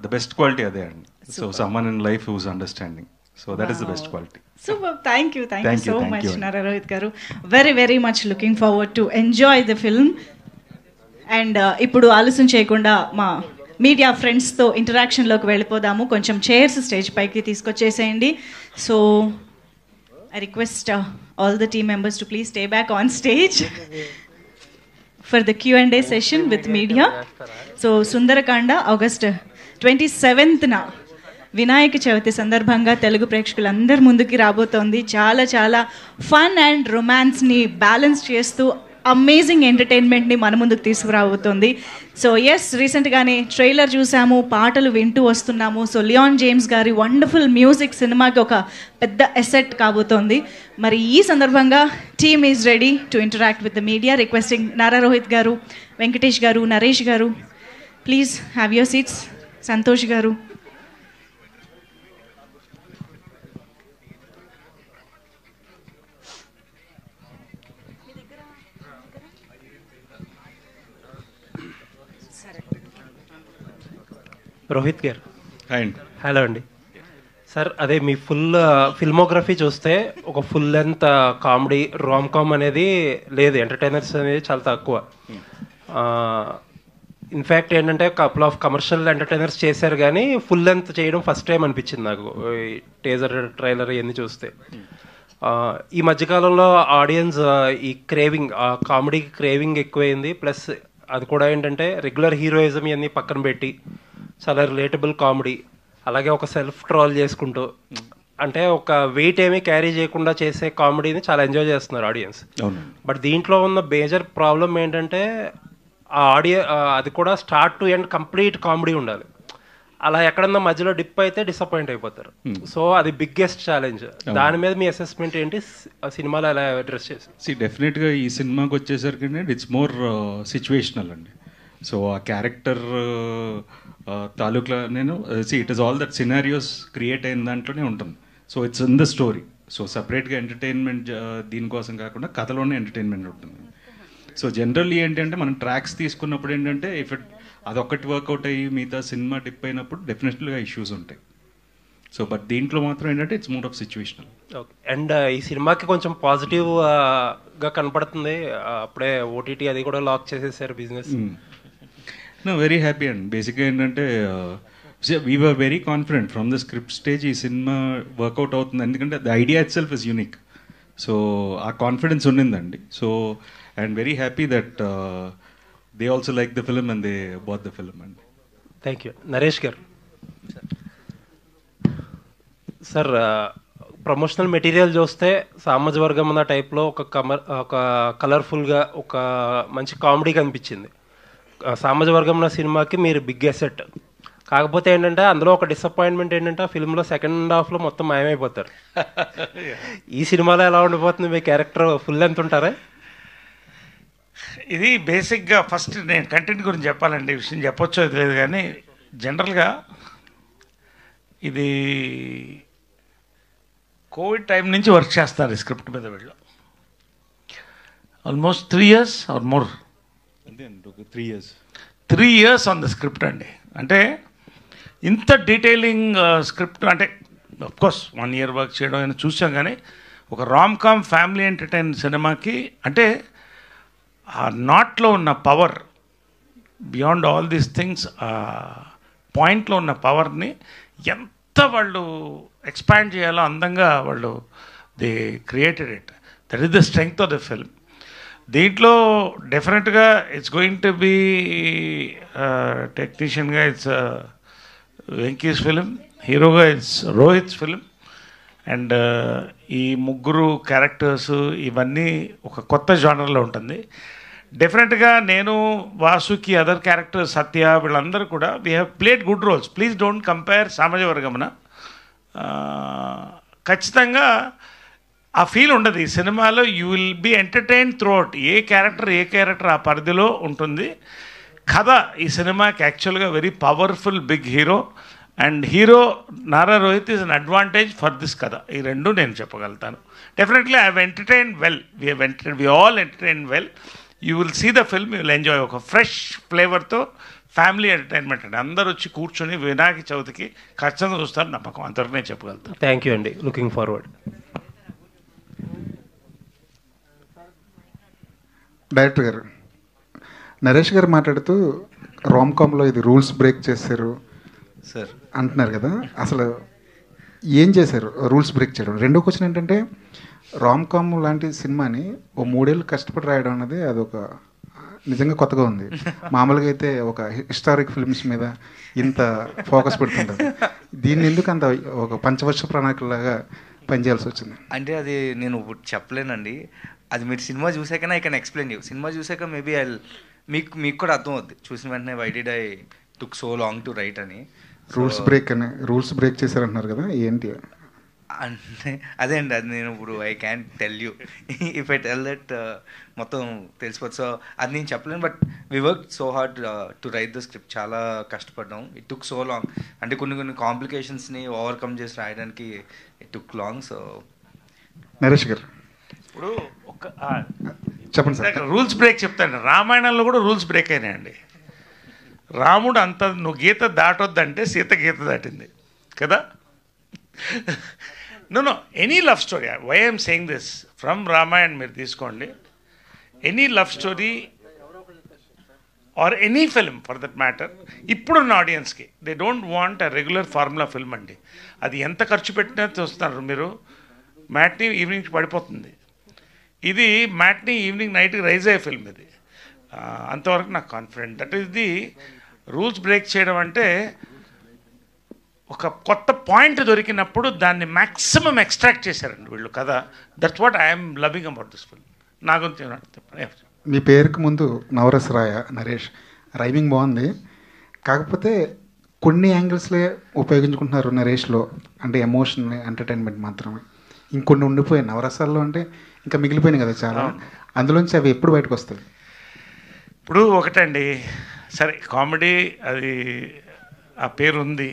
S8: the best quality అదే అండి. So someone in life who's understanding. So that is the best quality.
S1: Super, thank you so much Nara Rohit garu. Very much looking forward to enjoy the film. And ఇప్పుడు ఆలస్యం చేయకుండా మా media ఫ్రెండ్స్తో ఇంటరాక్షన్లోకి వెళ్ళిపోదాము. కొంచెం chairs stage పైకి తీసుకొచ్చేసేయండి. So I request all the team members to please stay back on stage for the Q&A session with media. So Sundarakanda August 27న వినాయక చవితి సందర్భంగా తెలుగు ప్రేక్షకులందరి ముందుకి రాబోతోంది. చాలా ఫన్ అండ్ రొమాన్స్ని బ్యాలెన్స్ చేస్తూ అమేజింగ్ ఎంటర్టైన్మెంట్ని మన ముందుకు తీసుకురాబోతోంది. సో ఎస్, రీసెంట్గానే ట్రైలర్ చూసాము, పాటలు వింటూ వస్తున్నాము. సో లియాన్ జేమ్స్ గారి వండర్ఫుల్ మ్యూజిక్ సినిమాకి ఒక పెద్ద ఎసెట్ కాబోతోంది. మరి ఈ సందర్భంగా team is ready to interact with the media. Requesting Nara Rohit గారు, వెంకటేష్ గారు, నరేష్ గారు, please have your seats. Santosh గారు.
S9: రోహిత్ గారు,
S8: అండ్
S9: హలో అండి. సార్, అదే మీ ఫిల్మోగ్రఫీ చూస్తే ఒక full length comedy rom com అనేది లేదు, ఎంటర్టైనర్స్ అనేది చాలా తక్కువ. ఇన్ఫ్యాక్ట్ ఏంటంటే కపుల్ ఆఫ్ కమర్షియల్ ఎంటర్టైనర్స్ చేశారు, కానీ ఫుల్ లెంత్ చేయడం ఫస్ట్ టైం అనిపించింది నాకు టేజర్ ట్రైలర్ ఇవన్నీ చూస్తే. ఈ మధ్యకాలంలో ఆడియన్స్ ఈ క్రేవింగ్, కామెడీకి క్రేవింగ్ ఎక్కువైంది. ప్లస్ అది కూడా ఏంటంటే రెగ్యులర్ హీరోయిజం ఇవన్నీ పక్కన పెట్టి చాలా రిలేటబుల్ కామెడీ, అలాగే ఒక సెల్ఫ్ ట్రోల్ చేసుకుంటూ, అంటే ఒక వెయిట్ ఏమీ క్యారీ చేయకుండా చేసే కామెడీని చాలా ఎంజాయ్ చేస్తున్నారు ఆడియన్స్. బట్ దీంట్లో ఉన్న మేజర్ ప్రాబ్లం ఏంటంటే ఆ అది కూడా start to end complete comedy ఉండాలి. అలా ఎక్కడన్నా మధ్యలో డిప్ అయితే డిసప్పాయింట్ అయిపోతారు. సో అది బిగ్గెస్ట్ ఛాలెంజ్. దాని మీద మీ అసెస్మెంట్ ఏంటి? సినిమాలో ఎలా అడ్రస్ చేసి?
S8: డెఫినెట్గా ఈ సినిమాకి వచ్చేసరికి ఇట్స్ మోర్ సిచ్యువేషనల్ అండి. సో ఆ క్యారెక్టర్ తాలూకులో it is all that scenarios create అయిన దాంట్లోనే ఉంటుంది. So it's in the story. So సపరేట్గా ఎంటర్టైన్మెంట్ దీనికోసం కాకుండా కథలోనే ఎంటర్టైన్మెంట్ ఉంటుంది. సో జనరల్లీ ఏంటంటే మనం ట్రాక్స్ తీసుకున్నప్పుడు ఏంటంటే అదొక్కటి వర్కౌట్ అయ్యి మిగతా సినిమా డిప్ అయినప్పుడు డెఫినెట్లీగా ఇష్యూస్ ఉంటాయి. సో బట్ దీంట్లో మాత్రం ఏంటంటే it's more of situational.
S9: Okay. And ఈ సినిమాకి కొంచెం పాజిటివ్గా కనపడుతుంది. అప్పుడే ఓటీటీ అది కూడా లాక్ చేసేసారు బిజినెస్.
S8: వెరీ హ్యాపీ అండ్ బేసిక్గా ఏంటంటే we were very confident from the script stage ఈ సినిమా వర్కౌట్ అవుతుంది, ఎందుకంటే the idea itself is unique. So ఆ కాన్ఫిడెన్స్ ఉండిందండి. So and very happy that they also like the film and they bought the film అండి.
S9: Thank you. Naresh garu. Sir, promotional material చూస్తే సామాజిక వర్గం ఉన్న టైప్లో ఒక కలర్ఫుల్గా ఒక మంచి కామెడీ కనిపించింది. సామాజిక వర్గం ఉన్న సినిమాకి మీరు బిగ్ అసెట్. కాకపోతే ఏంటంటే అందులో ఒక డిసప్పాయింట్మెంట్ ఏంటంటే ఆ ఫిల్మ్లో సెకండ్ హాఫ్లో మొత్తం మాయమైపోతారు. ఈ సినిమాలో ఎలా ఉండిపోతుంది మీ క్యారెక్టర్? ఫుల్ ఎంత ఉంటారా?
S6: ఇది బేసిక్గా ఫస్ట్ నేను కంటెంట్ గురించి చెప్పాలండి. ఈ విషయం చెప్పొచ్చో తెలియదు, కానీ జనరల్గా ఇది కోవిడ్ టైం నుంచి వర్క్ చేస్తారు ఈ స్క్రిప్ట్ మీద. వీళ్ళు almost 3 years or more. 3 years on the script అండి. అంటే ఇంత డీటెయిలింగ్ స్క్రిప్ట్ అంటే అఫ్కోర్స్ 1 year వర్క్ చేయడం అయినా చూసాం, కానీ ఒక రామ్ కామ్ ఫ్యామిలీ ఎంటర్టైన్ సినిమాకి అంటే ఆ నాట్లో ఉన్న power, beyond all these things, పాయింట్లో ఉన్న పవర్ని ఎంత వాళ్ళు ఎక్స్పాండ్ చేయాలో అందంగా వాళ్ళు they created it. That is the strength of the film. దీంట్లో డెఫినెట్గా ఇట్స్ గోయింగ్ టు బీ టెక్నీషియన్గా ఇట్స్ వెంకీస్ ఫిలిం, హీరోగా ఇట్స్ రోహిత్స్ ఫిలిం. అండ్ ఈ ముగ్గురు క్యారెక్టర్స్ ఇవన్నీ ఒక కొత్త జానర్లో ఉంటుంది. డెఫినెట్గా నేను, వాసుకి, అదర్ క్యారెక్టర్స్, సత్య, వీళ్ళందరూ కూడా we have played good roles. Please don't compare Samajavaragamana. ఖచ్చితంగా ఆ ఫీల్ ఉండదు ఈ సినిమాలో. You will be entertain throughout. ఏ క్యారెక్టర్ ఆ పరిధిలో ఉంటుంది. కథ ఈ సినిమాకి యాక్చువల్గా very powerful big hero, and hero Nara Rohit is an advantage for this కథ. ఈ రెండు నేను చెప్పగలుగుతాను. Definitely I have entertain well. We all entertain well. You will see the film, you will enjoy. ఒక ఫ్రెష్ ఫ్లేవర్తో ఫ్యామిలీ ఎంటర్టైన్మెంట్ అండి. అందరూ వచ్చి కూర్చొని వినాయక చవితికి ఖచ్చితంగా చూస్తారు, నమ్మకం. అంతవరకు నేను చెప్పగలుగుతాను.
S9: థ్యాంక్ యూ అండి. Looking forward.
S10: డైరెక్టర్ గారు, నరేష్ గారు మాట్లాడుతూ రామ్కామ్లో ఇది రూల్స్ బ్రేక్ చేశారు
S4: సార్
S10: అంటున్నారు కదా, అసలు ఏం చేశారు రూల్స్ బ్రేక్ చేయడం? రెండో క్వశ్చన్ ఏంటంటే, రామ్కామ్ లాంటి సినిమాని ఓ 3 ఏళ్ళు కష్టపడి రాయడం అనేది అదొక నిజంగా కొత్తగా ఉంది. మామూలుగా అయితే ఒక హిస్టారిక్ ఫిల్మ్స్ మీద ఇంత ఫోకస్ పెడుతుంటారు. దీన్ని ఎందుకు అంత ఒక పంచవర్ష ప్రణాళికలాగా పనిచేయాల్సి వచ్చింది?
S4: అంటే అది నేను చెప్పలేనండి. అది మీరు సినిమా చూసాకనే ఐ కెన్ ఎక్స్ప్లెయిన్ యూ. సినిమా చూసాక మేబీ ఐ మీకు కూడా అర్థం అవుద్ది. చూసిన వెంటనే why did I took so long to write అని.
S10: రూల్స్ బ్రేక్ చేశారంటున్నారు కదా, ఏంటి
S4: అంటే అదే అండి, అది నేను ఇప్పుడు I can tell you. If I tell that మొత్తం తెలిసిపోతుంది. సో అది నేను చెప్పలేను. But we work so hard to write the script. చాలా కష్టపడ్డాం. It took so long. అంటే కొన్ని కాంప్లికేషన్స్ని ఓవర్కమ్ చేసి రాయడానికి it took long. So
S10: Naresh గారు
S6: ఇప్పుడు
S10: చెప్పండి సార్.
S6: రూల్స్ బ్రేక్ చెప్తాను. రామాయణంలో కూడా రూల్స్ బ్రేక్ అయినాయండి. రాముడు అంత నువ్వు గీత దాటొద్దంటే సీత గీత దాటింది కదా. No any love story, why I'm saying this, from Ramayan మీరు తీసుకోండి, any love story or any film for that matter, ఇప్పుడున్న ఆడియన్స్కి they don't want a regular formula film అండి. అది ఎంత ఖర్చు పెట్టినా చూస్తున్నారు మీరు, మ్యాట్నీ ఈవినింగ్ పడిపోతుంది. ఇది మ్యాట్నీ ఈవినింగ్ నైట్కి రైజ్ అయ్యే ఫిల్మ్ ఇది. అంతవరకు నాకు confident. That is the rules break చేయడం. అంటే ఒక కొత్త పాయింట్ దొరికినప్పుడు దాన్ని మ్యాక్సిమం ఎక్స్ట్రాక్ట్ చేశారండి వీళ్ళు కదా. That's what I'm loving about this film. నా గురించి
S10: మీ పేరుకి ముందు నవరసరాయ నరేష్, రైమింగ్ బాగుంది. కాకపోతే కొన్ని యాంగిల్స్లే ఉపయోగించుకుంటున్నారు నరేష్లో, అంటే ఎమోషన్ ఎంటర్టైన్మెంట్ మాత్రమే. ఇంకొన్ని ఉండిపోయాయి నవరసాల్లో, అంటే ఇంకా మిగిలిపోయినాయి కదా చాలా. అందులోంచి అవి ఎప్పుడు బయటకు వస్తాయి?
S6: ఇప్పుడు ఒకటండి, సరే కామెడీ అది ఆ పేరు ఉంది,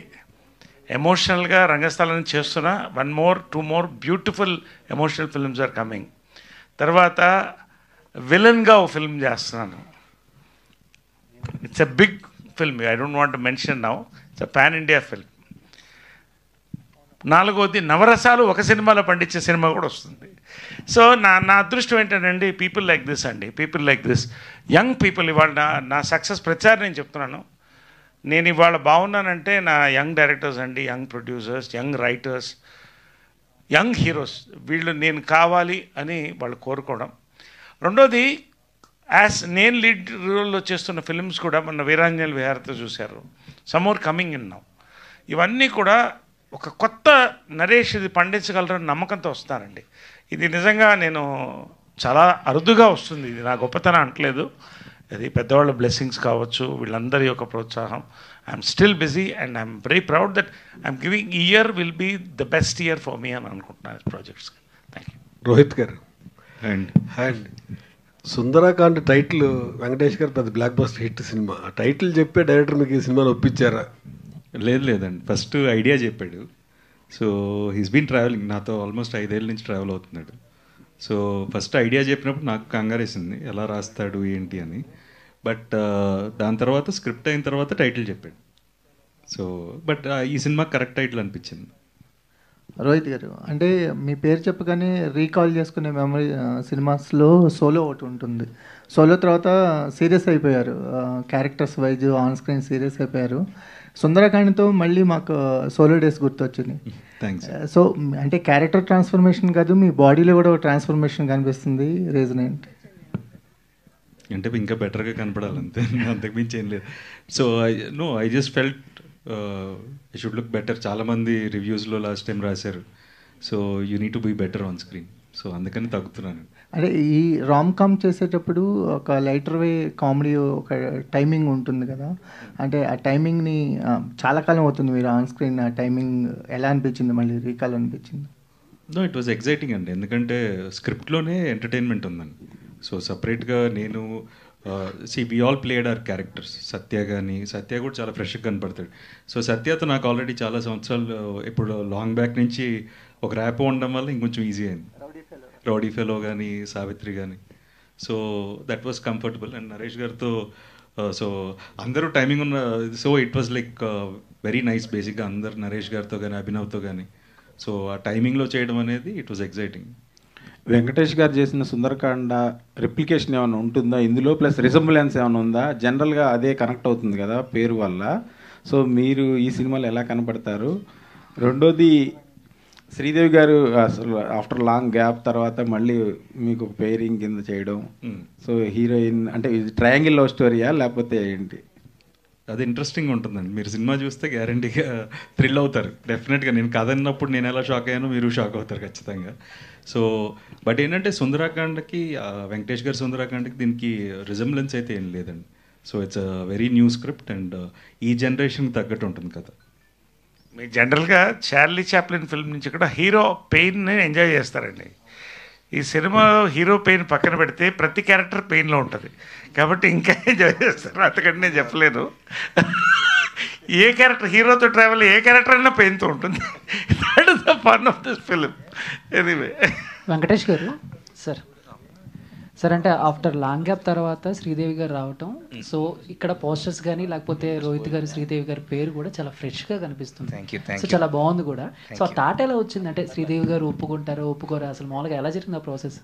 S6: ఎమోషనల్గా రంగస్థలం చేస్తున్నా 1 more 2 more beautiful emotional films are coming. తర్వాత విలన్గా ఒక ఫిల్మ్ చేస్తున్నాను. It's a big film, I don't want to mention now. It's a pan India film. 4వది నవరసాలు ఒక సినిమాలో పండించే సినిమా కూడా వస్తుంది. సో నా అదృష్టం ఏంటంటే పీపుల్ లైక్ దిస్ అండి, people like this young people. ఇవాళ నా సక్సెస్ ప్రచారం నేను చెప్తున్నాను. నేను ఇవాళ బాగున్నానంటే నా యంగ్ డైరెక్టర్స్ అండి, young producers, young writers, young heroes, వీళ్ళు నేను కావాలి అని వాళ్ళు కోరుకోవడం. రెండోది, నేను లీడ్ రోల్లో చేస్తున్న ఫిల్మ్స్ కూడా మొన్న వీరాంజనేయులు విహారతో చూశారు, some more coming in now. ఇవన్నీ కూడా ఒక కొత్త నరేష్ ఇది పండించగలరని నమ్మకంతో వస్తానండి. ఇది నిజంగా నేను చాలా అరుదుగా వస్తుంది. ఇది నా గొప్పతనం అంటలేదు, అది పెద్దవాళ్ళ బ్లెస్సింగ్స్ కావచ్చు, వీళ్ళందరి యొక్క ప్రోత్సాహం. I'm still busy and I'm very proud that I'm giving year will be the best year for me అని అనుకుంటున్నాను ప్రాజెక్ట్స్. Thank you.
S11: రోహిత్ గారు అండ్ సుందరాకాండ్ టైటిల్ వెంకటేష్ గారు పెద్ద బ్లాక్ బస్టర్ హిట్ సినిమా. ఆ టైటిల్ చెప్పే డైరెక్టర్ మీకు ఈ సినిమాని ఒప్పించారా?
S8: లేదండి, ఫస్ట్ ఐడియా చెప్పాడు. సో హీస్ బీన్ ట్రావెలింగ్ నాతో ఆల్మోస్ట్ 5 ఏళ్ళ నుంచి ట్రావెల్ అవుతున్నాడు. సో ఫస్ట్ ఐడియా చెప్పినప్పుడు నాకు కంగారేసింది, ఎలా రాస్తాడు ఏంటి అని. బట్ దాని తర్వాత స్క్రిప్ట్ అయిన తర్వాత టైటిల్ చెప్పాడు. సో బట్ ఈ సినిమా కరెక్ట్ టైటిల్ అనిపించింది.
S12: రోహిత్ గారు, అంటే మీ పేరు చెప్పగానే రీకాల్ చేసుకునే మెమరీ సినిమాస్లో సోలో ఒకటి ఉంటుంది. సోలో తర్వాత సీరియస్ అయిపోయారు, characters wise on screen serious అయిపోయారు. సుందరకాండతో మళ్ళీ మాకు సోలో డేస్ గుర్తొచ్చింది.
S8: థ్యాంక్స్.
S12: సో అంటే క్యారెక్టర్ ట్రాన్స్ఫర్మేషన్ కాదు, మీ బాడీలో కూడా ట్రాన్స్ఫర్మేషన్ కనిపిస్తుంది. రీజన్ ఏంటి?
S8: అంటే ఇంకా బెటర్గా కనపడాలి అంతే, అంతకుమించి ఏం లేదు. So I just felt I should look better. చాలామంది రివ్యూస్లో లాస్ట్ టైం రాశారు, so you need to be better on screen. So అందుకని తగ్గుతున్నాను.
S12: అంటే ఈ రామ్ కామ్ చేసేటప్పుడు ఒక లైటర్ వే కామెడీ ఒక టైమింగ్ ఉంటుంది కదా, అంటే ఆ టైమింగ్ని చాలా కాలం అవుతుంది మీరు ఆన్ స్క్రీన్, ఆ టైమింగ్ ఎలా అనిపించింది, మళ్ళీ రీకాల్ అనిపించింది?
S8: నో, ఇట్ వాజ్ ఎగ్జైటింగ్ అండి, ఎందుకంటే స్క్రిప్ట్లోనే ఎంటర్టైన్మెంట్ ఉందండి. సో సపరేట్గా నేను we all played our characters. Satya కూడా చాలా ఫ్రెష్గా కనపడతాడు. సో సత్యతో నాకు ఆల్రెడీ చాలా సంవత్సరాలు ఇప్పుడు లాంగ్ బ్యాక్ నుంచి ఒక ర్యాప్ ఉండడం వల్ల ఇంకొంచెం ఈజీ అయింది. రౌడీ ఫెలో కానీ సావిత్రి కానీ, so that was comfortable. And Naresh గారితో సో అందరూ టైమింగ్ ఉన్న, so it was like very nice. బేసిక్గా అందరు నరేష్ గారితో కానీ అభినవ్తో కానీ, సో ఆ టైమింగ్లో చేయడం అనేది ఇట్ వాజ్ ఎగ్జైటింగ్.
S13: వెంకటేష్ గారు చేసిన సుందరకాండ రిప్లికేషన్ ఏమైనా ఉంటుందా ఇందులో, ప్లస్ రిజంబులెన్స్ ఏమైనా ఉందా? జనరల్గా అదే కనెక్ట్ అవుతుంది కదా పేరు వల్ల. సో మీరు ఈ సినిమాలో ఎలా కనపడతారు? రెండోది, శ్రీదేవి గారు అసలు ఆఫ్టర్ లాంగ్ గ్యాప్ తర్వాత మళ్ళీ మీకు పేరింగ్ కింద చేయడం, సో హీరోయిన్ అంటే ఇది ట్రయాంగిల్ లవ్ స్టోరీయా లేకపోతే ఏంటి?
S8: అది ఇంట్రెస్టింగ్ ఉంటుందండి. మీరు సినిమా చూస్తే గ్యారంటీగా థ్రిల్ అవుతారు డెఫినెట్గా. నేను కథ అన్నప్పుడు నేను ఎలా షాక్ అయ్యానో మీరు షాక్ అవుతారు ఖచ్చితంగా. సో బట్ ఏంటంటే సుందరాకాండకి, వెంకటేష్ గారి సుందరాకాండకి దీనికి రిజంబ్లెన్స్ అయితే ఏం లేదండి. So it's a very new script and ఈ జనరేషన్కి తగ్గట్టు ఉంటుంది కదా.
S6: మీరు జనరల్గా చార్లీ చాప్లిన్ ఫిల్మ్ నుంచి కూడా హీరో పెయిన్ని ఎంజాయ్ చేస్తారండి. ఈ సినిమా హీరో పెయిన్ పక్కన పెడితే ప్రతి క్యారెక్టర్ పెయిన్లో ఉంటుంది కాబట్టి ఇంకా ఎంజాయ్ చేస్తారు. అంతకంటే నేను చెప్పలేను. ఏ క్యారెక్టర్ హీరోతో ట్రావెల్ ఏ క్యారెక్టర్ అయినా పెయిన్తో ఉంటుంది. That is the fun of this film. Anyway
S14: Venkatesh గారు సార్ అంటే ఆఫ్టర్ లాంగ్ గ్యాప్ తర్వాత శ్రీదేవి గారు రావటం, సో ఇక్కడ పోస్టర్స్ కానీ లేకపోతే రోహిత్ గారు శ్రీదేవి గారి పేరు కూడా చాలా ఫ్రెష్గా కనిపిస్తుంది. సో చాలా బాగుంది కూడా. సో ఆ థాట్ ఎలా వచ్చింది, అంటే శ్రీదేవి గారు ఒప్పుకుంటారో ఒప్పుకోరా, అసలు మామూలుగా ఎలా జరిగింది ఆ ప్రాసెస్?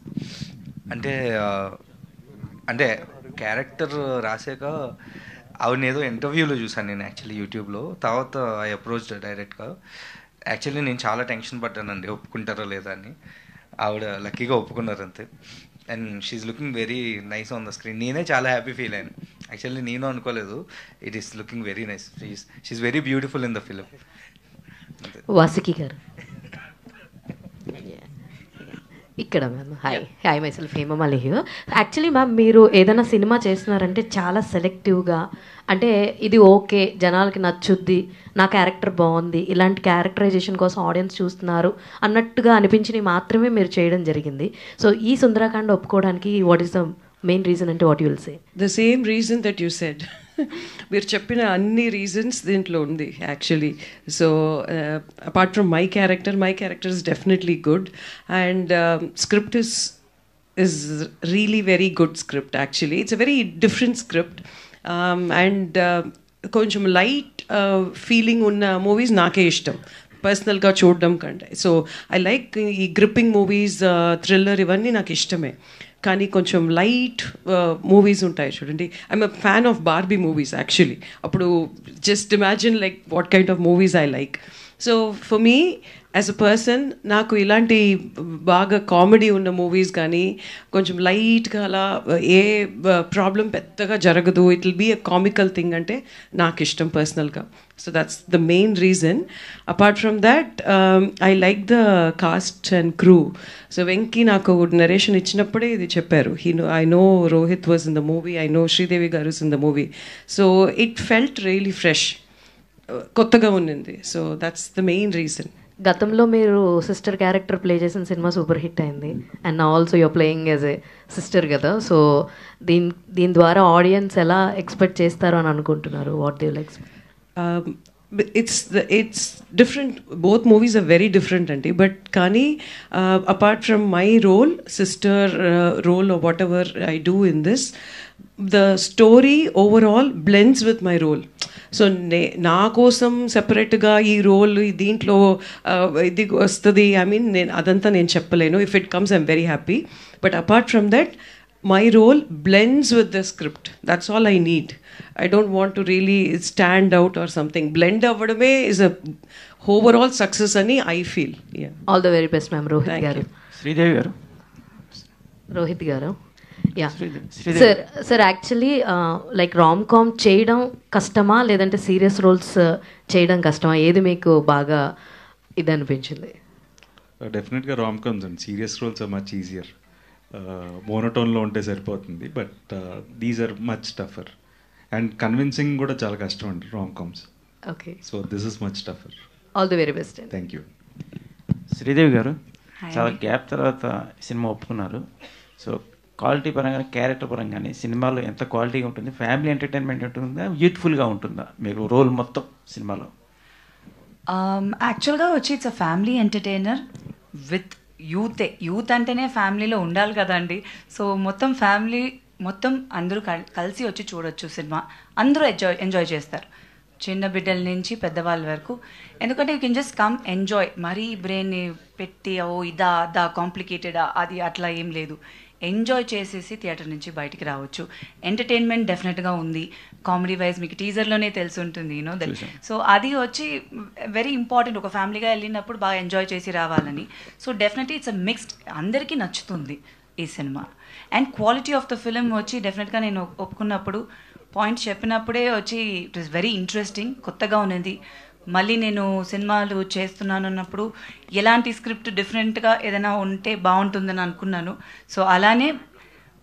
S4: అంటే క్యారెక్టర్ రాసాక ఆవిడ ఏదో ఇంటర్వ్యూలో చూసాను నేను యాక్చువల్లీ యూట్యూబ్లో. తర్వాత ఐ అప్రోచ్ డైరెక్ట్గా. యాక్చువల్లీ నేను చాలా టెన్షన్ పడ్డానండి ఒప్పుకుంటారో లేదా అని. ఆవిడ లక్కీగా ఒప్పుకున్నారు అంతే. And she's looking very nice on the screen. నేనే చాలా హ్యాపీ ఫీల్ అయ్యాను. యాక్చువల్లీ నేను అనుకోలేదు. It is looking very nice. She's very beautiful in the film.
S15: Vasuki garu ఇక్కడ ma'am. Hi myself Hemamali here. Actually ma'am మీరు ఏదైనా సినిమా చేస్తున్నారంటే చాలా సెలెక్టివ్గా, అంటే ఇది ఓకే జనాలకి నచ్చుద్ది, నా క్యారెక్టర్ బాగుంది, ఇలాంటి క్యారెక్టరైజేషన్ కోసం ఆడియన్స్ చూస్తున్నారు అన్నట్టుగా అనిపించినవి మాత్రమే మీరు చేయడం జరిగింది. సో ఈ సుందరకాండ ఒప్పుకోవడానికి what is the main reason అంటే what you will say?
S5: The same reason that you said. మీరు చెప్పిన అన్ని రీజన్స్ దీంట్లో ఉంది actually. So apart from my character is definitely good and script is really very good script actually. It's a very different script and కొంచెం light feeling ఉన్న movies నాకే ఇష్టం పర్సనల్గా చూడడం కంటే. సో ఐ లైక్ ఈ గ్రిప్పింగ్ మూవీస్, థ్రిల్లర్ ఇవన్నీ నాకు ఇష్టమే. కానీ కొంచెం లైట్ మూవీస్ ఉంటాయి చూడండి. I'm a fan of Barbie movies actually. అప్పుడు just imagine like what kind of movies I like. So for me as a person నాకు ఇలాంటి బాగా కామెడీ ఉన్న మూవీస్ కానీ కొంచెం లైట్గా అలా ఏ ప్రాబ్లం పెద్దగా జరగదు, it will be a comical thing అంటే నాకు ఇష్టం పర్సనల్గా. So that's the main reason. Apart from that I like the cast and crew. So Venky నాకు నరేషన్ ఇచ్చినప్పుడే ఇది చెప్పారు. I know Rohit was in the movie, I know Sridevi garu in the movie. So it felt really fresh, కొత్తగా ఉన్నింది. So that's the main reason.
S15: గతంలో మీరు sister character play చేసిన సినిమా సూపర్ హిట్ అయింది and also you're playing as a sister కదా. So దీని ద్వారా ఆడియన్స్ ఎలా ఎక్స్పెక్ట్ చేస్తారు అని అనుకుంటున్నారు? What they will expect?
S5: it's different. Both movies are very different anti, but kani apart from my role, sister role or whatever I do in this, the story overall blends with my role. So నా కోసం సెపరేట్గా ఈ role దీంట్లో ఇది వస్తుంది, I mean నేను అదంతా నేను చెప్పలేను. If it comes I'm very happy. But apart from that my role blends with the script. That's all I need. I don't want to really stand out or something. Blend avadame is a overall success ani I feel. Yeah.
S15: All the very best, ma'am. Rohit garu.
S16: Sridevi garu.
S15: Rohit garu. Yeah sir actually like rom com చేయడం కష్టమా లేదంటే serious roles చేయడం కష్టమా, ఏది మీకు బాగా ఇది అనిపించింది?
S8: డెఫినెట్గా rom coms and serious roles are much easier. మోనోటోన్లో ఉంటే సరిపోతుంది, but these are much tougher and convincing కూడా చాలా కష్టం అండి rom coms.
S15: Okay,
S8: so this is much tougher.
S15: All the very best.
S8: Thank you.
S16: Sridevi garu, చాలా గ్యాప్ తర్వాత సినిమా ఒప్పుకున్నారు. సో క్వాలిటీ పరంగా, క్యారెక్టర్ పరంగానే సినిమాలో ఎంత క్వాలిటీగా ఉంటుంది? ఫ్యామిలీ ఎంటర్టైన్మెంట్ ఉంటుందా, యూత్ఫుల్గా ఉంటుందా మీరు రోల్ మొత్తం సినిమాలో?
S7: యాక్చువల్గా వచ్చి it's a family entertainer with youth అంటేనే ఫ్యామిలీలో ఉండాలి కదండి. సో మొత్తం ఫ్యామిలీ మొత్తం అందరూ కలిసి వచ్చి చూడొచ్చు సినిమా. అందరూ ఎంజాయ్ చేస్తారు, చిన్న బిడ్డల నుంచి పెద్దవాళ్ళ వరకు. ఎందుకంటే you can just come enjoy. మరీ బ్రెయిన్ని పెట్టి ఇదా అదా కాంప్లికేటెడా అది అట్లా ఏం లేదు. ఎంజాయ్ చేసేసి థియేటర్ నుంచి బయటికి రావచ్చు. ఎంటర్టైన్మెంట్ డెఫినెట్గా ఉంది. కామెడీ వైజ్ మీకు టీజర్లోనే తెలిసి ఉంటుంది, యూనో దట్. సో అది వచ్చి వెరీ ఇంపార్టెంట్, ఒక ఫ్యామిలీగా వెళ్ళినప్పుడు బాగా ఎంజాయ్ చేసి రావాలని. So definitely it's a mixed, అందరికీ నచ్చుతుంది ఈ cinema. And quality of the film వచ్చి డెఫినెట్గా నేను ఒప్పుకున్నప్పుడు పాయింట్ చెప్పినప్పుడే వచ్చి ఇట్ ఈస్ వెరీ ఇంట్రెస్టింగ్, కొత్తగా ఉన్నది. మళ్ళీ నేను సినిమాలు చేస్తున్నాను అన్నప్పుడు ఎలాంటి స్క్రిప్ట్ డిఫరెంట్గా ఏదైనా ఉంటే బాగుంటుందని అనుకున్నాను. సో అలానే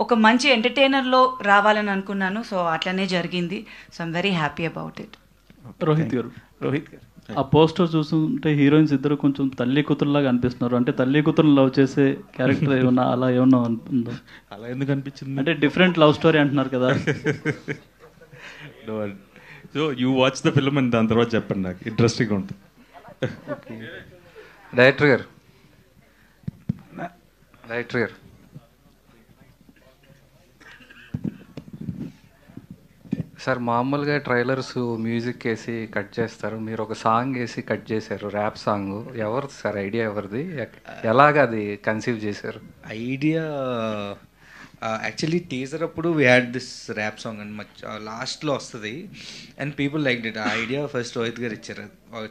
S7: ఒక మంచి ఎంటర్టైనర్లో రావాలని అనుకున్నాను. సో అట్లనే జరిగింది. So I'm very happy about it.
S16: Rohit గారు, ఆ పోస్టర్ చూస్తుంటే హీరోయిన్స్ ఇద్దరు కొంచెం తల్లి కూతురులాగా అనిపిస్తున్నారు. అంటే తల్లి కూతురు లవ్ చేసే క్యారెక్టర్ ఏమన్నా అలా ఏమన్నా ఉందో?
S8: అలా ఎందుకు అనిపించింది?
S16: అంటే డిఫరెంట్ లవ్ స్టోరీ అంటున్నారు కదా.
S8: So you watch the film and దాని తర్వాత చెప్పండి, నాకు ఇంట్రెస్టింగ్గా ఉంటుంది.
S17: డైరెక్టర్ గారు సార్, మామూలుగా ట్రైలర్స్ మ్యూజిక్ వేసి కట్ చేస్తారు, మీరు ఒక సాంగ్ వేసి కట్ చేశారు, ర్యాప్ సాంగ్. ఎవరిది సార్ ఐడియా? ఎవరిది? ఎలాగ అది కన్సీవ్ చేశారు?
S4: ఐడియా యాక్చువల్లీ టీజర్ అప్పుడు we had this rap song and లాస్ట్లో వస్తుంది అండ్ పీపుల్ లైక్ ఇట్. ఆ ఐడియా ఫస్ట్ రోహిత్ గారు ఇచ్చారు,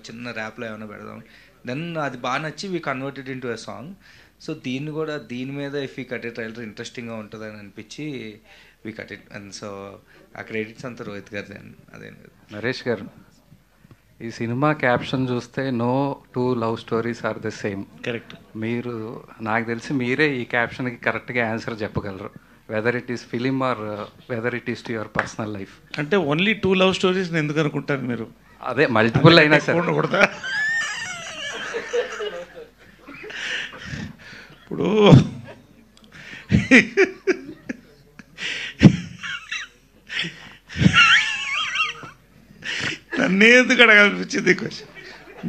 S4: చిన్న ర్యాప్లో ఏమైనా పెడదాం. దెన్ అది బాగా నచ్చి we converted in to a song. So దీని మీద ఇఫ్ ఈ కట్ ట్రైలర్ ఇంట్రెస్టింగ్గా ఉంటుంది అని అనిపించి we cut it. And so ఆ క్రెడిట్స్ అంతా రోహిత్ గారిది. అదే
S17: నరేష్ గారు, ఈ సినిమా క్యాప్షన్ చూస్తే no two love stories are the same.
S6: Correct.
S17: మీరు నాకు తెలిసి మీరే ఈ క్యాప్షన్కి కరెక్ట్గా ఆన్సర్ చెప్పగలరు, whether it is film or whether it is to your personal life.
S6: అంటే ఓన్లీ 2 లవ్ స్టోరీస్ ఎందుకు అనుకుంటారు మీరు?
S17: అదే మల్టిపుల్ అయినా సరే
S6: ఇప్పుడు నన్ను ఎందుకు అడగాలనిపించింది క్వశ్చన్.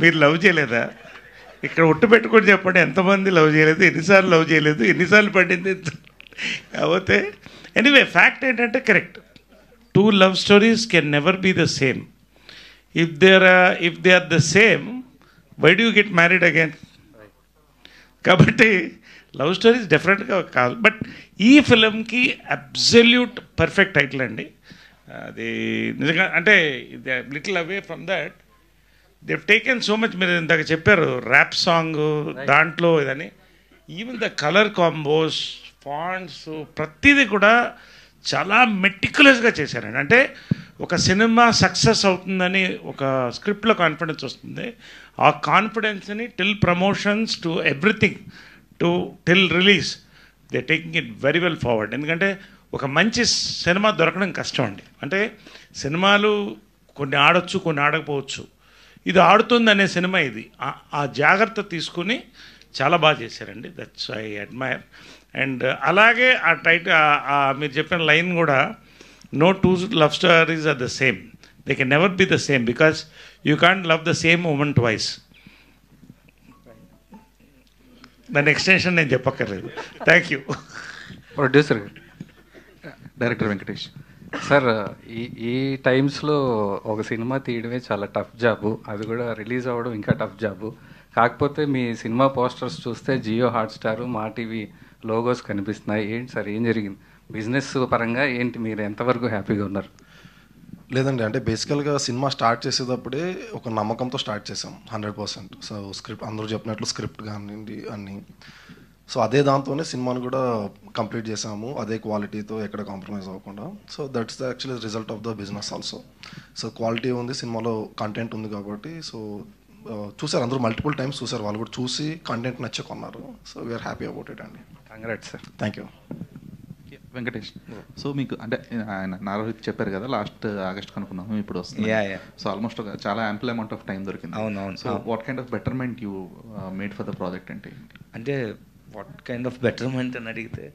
S6: మీరు లవ్ చేయలేదా? ఇక్కడ ఒట్టు పెట్టుకొని చెప్పండి, ఎంతమంది లవ్ చేయలేదు, ఎన్నిసార్లు లవ్ చేయలేదు, ఎన్నిసార్లు పడింది. కాకపోతే ఎనీవే ఫ్యాక్ట్ ఏంటంటే correct, 2 love stories can never be the same. If they are the same, why do get married again? కాబట్టి లవ్ స్టోరీస్ డెఫినెట్గా కాదు. బట్ ఈ ఫిలింకి అబ్సల్యూట్ పర్ఫెక్ట్ టైటిల్ అండి. అది నిజంగా అంటే little away from that they taken so much. మీరు ఇందాక చెప్పారు ర్యాప్ సాంగ్ దాంట్లో ఇదని, even the colour combos, fonts, ప్రతిదీ కూడా చాలా మెటిక్యులస్గా చేశారండి. అంటే ఒక సినిమా సక్సెస్ అవుతుందని ఒక స్క్రిప్ట్లో కాన్ఫిడెన్స్ వస్తుంది. ఆ కాన్ఫిడెన్స్ని till promotions to everything to till release they taking it very well forward. ఎందుకంటే ఒక మంచి సినిమా దొరకడం కష్టం అండి. అంటే సినిమాలు కొన్ని ఆడొచ్చు, కొన్ని ఆడకపోవచ్చు. ఇది ఆడుతుంది అనే సినిమా ఇది. ఆ జాగ్రత్త తీసుకుని చాలా బాగా చేశారండి. That's I admire. అండ్ అలాగే ఆ మీరు చెప్పిన లైన్ కూడా, no 2 love stories are the same, they can never be the same because you can't love the same women twice. దాని ఎక్స్టెన్షన్ నేను చెప్పక్కర్లేదు. Thank you.
S17: Producer
S13: director Venkatesh
S17: sir, ఈ టైమ్స్లో ఒక సినిమా తీయడమే చాలా టఫ్ జాబు, అది కూడా రిలీజ్ అవ్వడం ఇంకా టఫ్ జాబు. కాకపోతే మీ సినిమా పోస్టర్స్ చూస్తే జియో హాట్స్టార్, మా టీవీ లోగోస్ కనిపిస్తున్నాయి. ఏంటి సార్, ఏం జరిగింది? బిజినెస్ పరంగా ఏంటి, మీరు ఎంతవరకు హ్యాపీగా ఉన్నారు?
S3: లేదండి, అంటే బేసికల్గా సినిమా స్టార్ట్ చేసేటప్పుడే ఒక నమ్మకంతో స్టార్ట్ చేసాం 100%. సో స్క్రిప్ట్ అందరూ చెప్పినట్లు స్క్రిప్ట్ కానివ్వండి అన్నీ, సో అదే దాంతోనే సినిమాను కూడా కంప్లీట్ చేసాము, అదే క్వాలిటీతో ఎక్కడ కాంప్రమైజ్ అవ్వకుండా. So that's the actually result of the business also. So quality ఉంది, సినిమాలో కంటెంట్ ఉంది కాబట్టి. సో చూసారు అందరూ, మల్టిపుల్ టైమ్స్ చూసారు, వాళ్ళు కూడా చూసి కంటెంట్ నచ్చ కొన్నారు. So we are happy about it అండి.
S17: Congrats sir.
S3: Thank you.
S18: Venkatesh, so మీకు అంటే ఆయన నారోహిత్ చెప్పారు కదా లాస్ట్ ఆగస్ట్ కనుక్కున్నాము, ఇప్పుడు వస్తుంది. సో ఆల్మోస్ట్ చాలా యాంపుల్ అమౌంట్ ఆఫ్ టైం దొరికింది.
S4: అవునవును.
S18: So what kind of betterment you made for the project
S4: అంటే వాట్ కైండ్ ఆఫ్ బెటర్మెంట్ అని అడిగితే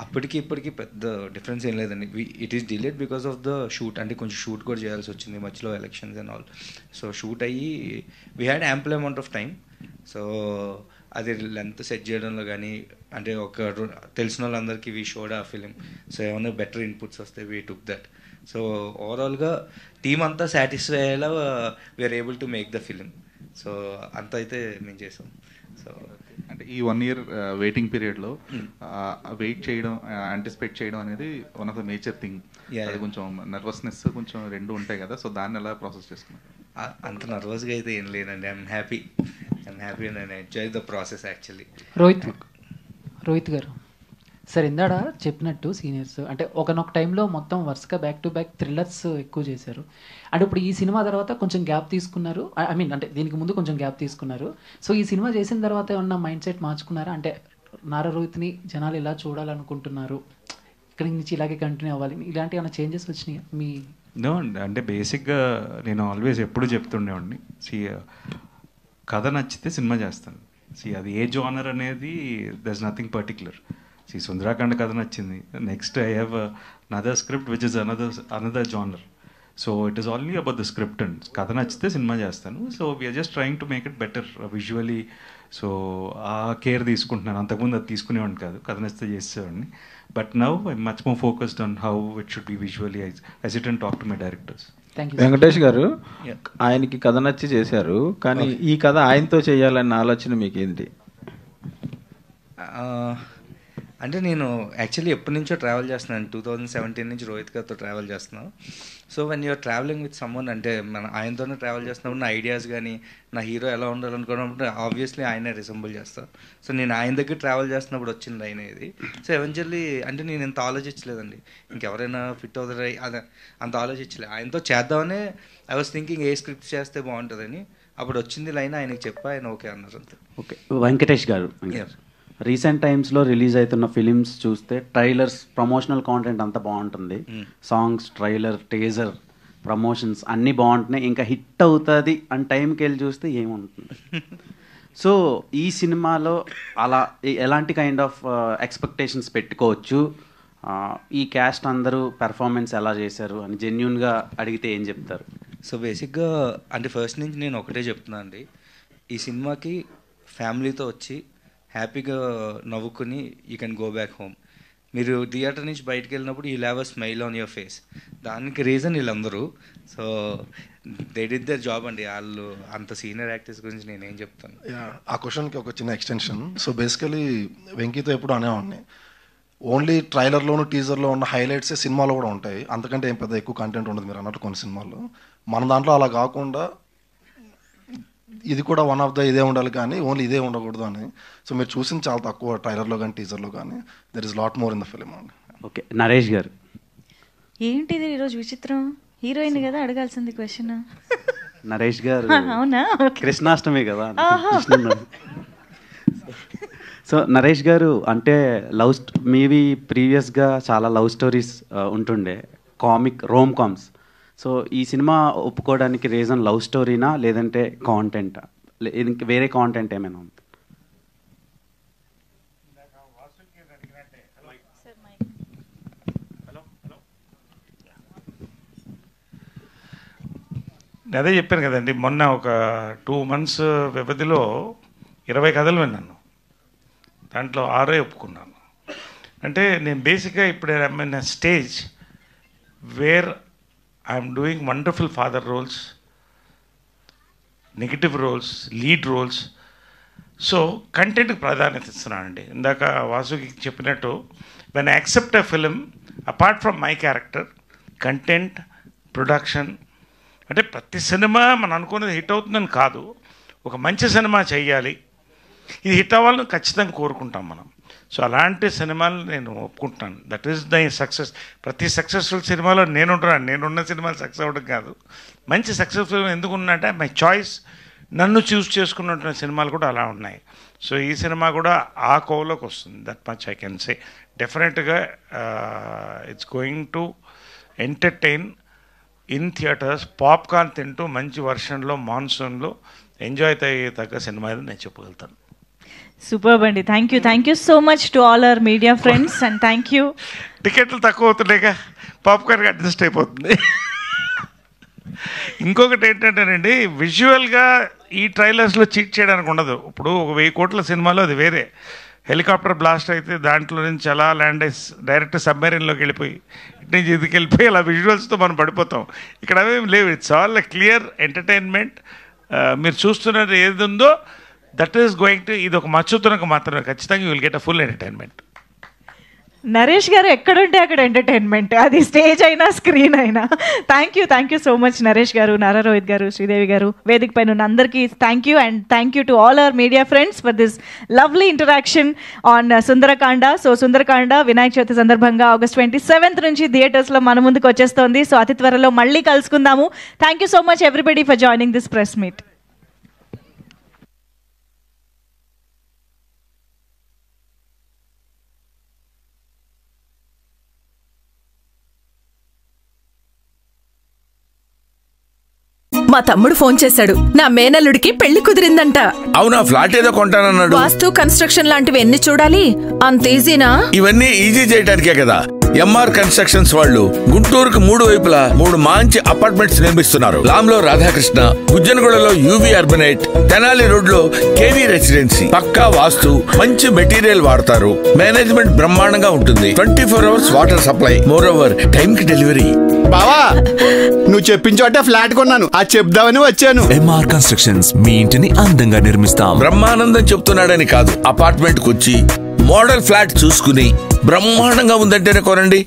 S4: అప్పటికి ఇప్పటికి పెద్ద డిఫరెన్స్ ఏం లేదండి. It is delayed because of the shoot. అంటే కొంచెం షూట్ కూడా చేయాల్సి వచ్చింది మధ్యలో, elections and all. So shoot అయ్యి we had ample amount of time. So అది లెంత్ సెట్ చేయడంలో కానీ, అంటే ఒక తెలిసిన వాళ్ళందరికీ we showed the film. So ఏమైనా బెటర్ ఇన్పుట్స్ వస్తే వీ టుక్ దట్. సో ఓవరాల్గా టీమ్ అంతా సాటిస్ఫై అయ్యేలా we're able to make the film. So అంత అయితే మేము చేసాం. సో
S18: అంటే ఈ 1 year వెయిటింగ్ పీరియడ్లో వెయిట్ చేయడం, యాంటిసిపేట్ చేయడం అనేది one of the major thing. అది కొంచెం నర్వస్నెస్ కొంచెం రెండు ఉంటాయి కదా, సో దాన్ని ఎలా ప్రాసెస్ చేసుకున్నారు?
S4: అంత నర్వస్గా అయితే ఏం లేదండి. I'm happy and I enjoy the process actually.
S14: Rohit గారు సార్ ఇందాడ చెప్పినట్టు సీనియర్స్ అంటే ఒకనొక టైంలో మొత్తం వరుసగా బ్యాక్ టు బ్యాక్ థ్రిల్లర్స్ ఎక్కువ చేశారు. అంటే ఇప్పుడు ఈ సినిమా తర్వాత కొంచెం గ్యాప్ తీసుకున్నారు, ఐ మీన్ అంటే దీనికి ముందు కొంచెం గ్యాప్ తీసుకున్నారు. సో ఈ సినిమా చేసిన తర్వాత ఏమన్నా మైండ్ సెట్ మార్చుకున్నారా? అంటే నారా రోహిత్ని జనాలు ఇలా చూడాలనుకుంటున్నారు, ఇక్కడి నుంచి ఇలాగే కంటిన్యూ అవ్వాలి, ఇలాంటి ఏమైనా చేంజెస్ వచ్చినాయి మీ?
S8: నో, అంటే బేసిక్గా నేను ఆల్వేస్ ఎప్పుడు చెప్తుండేవాడిని, కథ నచ్చితే సినిమా చేస్తాను. అది ఏ జోనర్ అనేది దర్స్ నథింగ్ పర్టిక్యులర్. సుందరాకాండ కథ నచ్చింది, next I have another script which is another genre. So it is only about the script and కథ నచ్చితే సినిమా చేస్తాను. So we're just trying to make it better visually. So ఆ కేర్ తీసుకుంటున్నాను, అంతకుముందు అది తీసుకునేవాడిని కాదు, కథ నచ్చితే చేసేవాడిని. But now I much more focused on how it should be visually. I sit and talk to my directors.
S13: Venkatesh garu, ఆయనకి కథ నచ్చి చేశారు, కానీ ఈ కథ ఆయనతో చేయాలన్న ఆలోచన మీకు ఏంటి?
S4: అంటే నేను యాక్చువల్లీ ఎప్పటి నుంచో ట్రావెల్ చేస్తున్నాను, 2017 నుంచి రోహిత్ గారితో ట్రావెల్ చేస్తున్నాను. So when you're travelling with someone, అంటే మన ఆయనతోనే ట్రావెల్ చేస్తున్నప్పుడు నా ఐడియాస్ కానీ నా హీరో ఎలా ఉండాలనుకున్నప్పుడు ఆబ్వియస్లీ ఆయనే రిసెంబుల్ చేస్తాను. సో నేను ఆయన దగ్గర ట్రావెల్ చేస్తున్నప్పుడు వచ్చింది ఆయన ఇది. సో ఎవెన్చువల్లీ అంటే నేను ఇంత ఆలోచించలేదండి, ఇంకెవరైనా ఫిట్ అవుతారా అదే అంత ఆలోచించలేదు. ఆయనతో చేద్దామనే I was thinking a script చేస్తే బాగుంటుందని. అప్పుడు వచ్చింది లైన్ ఆయనకి చెప్పా, ఆయన ఓకే అన్నారు అంతే.
S19: ఓకే వెంకటేష్ గారు, రీసెంట్ టైమ్స్లో రిలీజ్ అవుతున్న ఫిలిమ్స్ చూస్తే ట్రైలర్స్, ప్రమోషనల్ కాంటెంట్ అంతా బాగుంటుంది, సాంగ్స్, ట్రైలర్, టీజర్, ప్రమోషన్స్ అన్నీ బాగుంటున్నాయి, ఇంకా హిట్ అవుతుంది అని టైంకి వెళ్ళి చూస్తే ఏముంటుంది? సో ఈ సినిమాలో అలా ఎలాంటి కైండ్ ఆఫ్ ఎక్స్పెక్టేషన్స్ పెట్టుకోవచ్చు? ఈ క్యాస్ట్ అందరూ పెర్ఫార్మెన్స్ ఎలా చేశారు అని జెన్యున్గా అడిగితే ఏం చెప్తారు?
S4: సో బేసిక్గా అంటే ఫస్ట్ నుంచి నేను ఒకటే చెప్తున్నా అండి, ఈ సినిమాకి ఫ్యామిలీతో వచ్చి హ్యాపీగా నవ్వుకుని you can go back home. మీరు థియేటర్ నుంచి బయటకు వెళ్ళినప్పుడు you have a smile on your face. దానికి రీజన్ వీళ్ళందరూ. So they did their job అండి. వాళ్ళు అంత సీనియర్ యాక్టర్స్ గురించి నేనేం చెప్తాను.
S3: ఆ క్వశ్చన్కి ఒక చిన్న ఎక్స్టెన్షన్. సో బేసికలీ వెంకీతో ఎప్పుడు అనేవాడిని, ఓన్లీ ట్రైలర్లోను టీజర్లో ఉన్న హైలైట్సే సినిమాలో కూడా ఉంటాయి, అంతకంటే ఏం పెద్ద ఎక్కువ కంటెంట్ ఉండదు మీరు అన్నట్టు కొన్ని సినిమాల్లో. మన దాంట్లో అలా కాకుండా ఇది కూడా వన్ ఆఫ్ ద ఇదే ఉండాలి కానీ ఓన్లీ ఇదే ఉండకూడదు అని. సో మీరు చూసింది చాలా తక్కువ ట్రైలర్లో కానీ టీజర్లో కానీ. There is lot more in the film అండి.
S19: ఓకే, నరేష్ గారు.
S1: ఏంటిది ఈరోజు విచిత్రం, హీరోయిన్ కదా అడగాల్సింది క్వశ్చన్.
S19: నరేష్ గారు
S1: అవునా?
S19: కృష్ణాష్టమి కదా, సో నరేష్ గారు అంటే మీవి ప్రీవియస్గా చాలా లవ్ స్టోరీస్ ఉంటుండే, కామిక్ రోమ్ కామ్స్. సో ఈ సినిమా ఒప్పుకోవడానికి రీజన్ లవ్ స్టోరీనా లేదంటే కాంటెంటా, వేరే కాంటెంట్ ఏమైనా ఉంది?
S6: అదే చెప్పాను కదండి, మొన్న ఒక 2 months వ్యవధిలో 20 కథలు విన్నాను, దాంట్లో 6 ఒప్పుకున్నాను. అంటే నేను బేసిక్గా ఇప్పుడు I'm in a stage where I'm doing wonderful father roles, negative roles, lead roles. So కంటెంట్కి ప్రాధాన్యత ఇస్తున్నానండి. ఇందాక వాసుకి చెప్పినట్టు when I accept a film apart from my character, content, production, అంటే ప్రతి సినిమా మనం అనుకున్నది హిట్ అవుతుందని కాదు, ఒక మంచి సినిమా చెయ్యాలి, ఇది హిట్ అవ్వాలని ఖచ్చితంగా కోరుకుంటాం మనం. సో అలాంటి సినిమాలు నేను ఒప్పుకుంటున్నాను. That is the success. ప్రతి సక్సెస్ఫుల్ సినిమాలో నేనున్న సినిమాలు సక్సెస్ అవ్వడం కాదు, మంచి సక్సెస్ఫుల్ ఎందుకు ఉన్నట్టే మై చాయిస్, నన్ను చూస్ చేసుకున్న సినిమాలు కూడా అలా ఉన్నాయి. సో ఈ సినిమా కూడా ఆ కోవలోకి వస్తుంది. That much I can say. డెఫినెట్గా it's going to entertain in theatres. Popcorn తింటూ మంచి వర్షన్లో మాన్సూన్లో ఎంజాయ్ తగ్గ సినిమా అని నేను చెప్పగలుగుతాను.
S1: సూపర్ అండి. Thank you so much to all our media friends and thank you.
S6: టికెట్లు తక్కువ అవుతున్నాయిగా, పాప్కార్న్గా అడ్జస్ట్ అయిపోతుంది. ఇంకొకటి ఏంటంటేనండి, విజువల్గా ఈ ట్రైలర్స్లో చీట్ చేయడానికి ఉండదు. ఇప్పుడు ఒక 1000 కోట్ల సినిమాలో అది వేరే. హెలికాప్టర్ బ్లాస్ట్ అయితే దాంట్లో నుంచి అలా ల్యాండ్ అయ్యి డైరెక్ట్ సబ్మెరీన్లోకి వెళ్ళిపోయి ఇటు నుంచి ఇదికి వెళ్ళిపోయి అలా విజువల్స్తో మనం పడిపోతాం. ఇక్కడ అవేమి లేవు. It's all clear entertainment. మీరు చూస్తున్నది ఏది ఉందో దట్ ఈస్ గోయింగ్ టు, ఇది ఒక మచ్చుతునకు మాత్రమే. ఖచ్చితంగా you will get a full entertainment.
S1: Naresh గారు ఎక్కడుంటే అక్కడ ఎంటర్టైన్మెంట్, అది స్టేజ్ అయినా స్క్రీన్ అయినా. Thank you so much Naresh గారు, నారా రోహిత్ గారు, శ్రీదేవి గారు, వేదిక పైన ఉన్న అందరికీ thank you. And thank you to all our media friends for this lovely interaction on Sundarakanda. So Sundarakanda Vinayaka Chavithi సందర్భంగా August 27th నుంచి థియేటర్స్లో మన ముందుకు వచ్చేస్తోంది. సో అతి త్వరలో మళ్ళీ కలుసుకుందాము. Thank you so much everybody for joining this press meet.
S20: మా తమ్ముడు ఫోన్ చేశాడు, నా మేనల్లుడికి పెళ్లి కుదిరిందంట.
S21: అవునా? ఫ్లాట్ ఏదో కొంటానన్నాడు.
S20: వాస్తు, కన్స్ట్రక్షన్ లాంటివి ఎన్ని చూడాలి? అంత ఈజీనా?
S21: ఇవన్నీ ఈజీ చేయడానికే కదా ఎంఆర్ కన్స్ట్రక్షన్స్ వాళ్ళు గుంటూరుకు 3 వైపులా 3 మంచి అపార్ట్మెంట్స్ నిర్మిస్తున్నారు. లాంలో రాధాకృష్ణ, గుజ్జనగూడలో యూవి అర్బనైట్, తెనాలి రోడ్ లో కేవీ రెసిడెన్సీ. పక్కా వాస్తు, మంచి మెటీరియల్ వాడతారు, మేనేజ్మెంట్ బ్రహ్మాండంగా ఉంటుంది, 24 hours water supply, moreover time కి డెలివరీ.
S22: బావా, నువ్వు చెప్పిన చోట ఫ్లాట్ కొన్నాను, అది చెప్దామని వచ్చాను.
S23: ఎంఆర్ కన్స్ట్రక్షన్స్ మీ ఇంటిని అందంగా నిర్మిస్తాం.
S21: బ్రహ్మానందం చెప్తున్నాడని కాదు, అపార్ట్మెంట్ కు వచ్చి మోడల్ ఫ్లాట్ చూసుకుని బ్రహ్మాండంగా ఉందంటేనే కొనండి.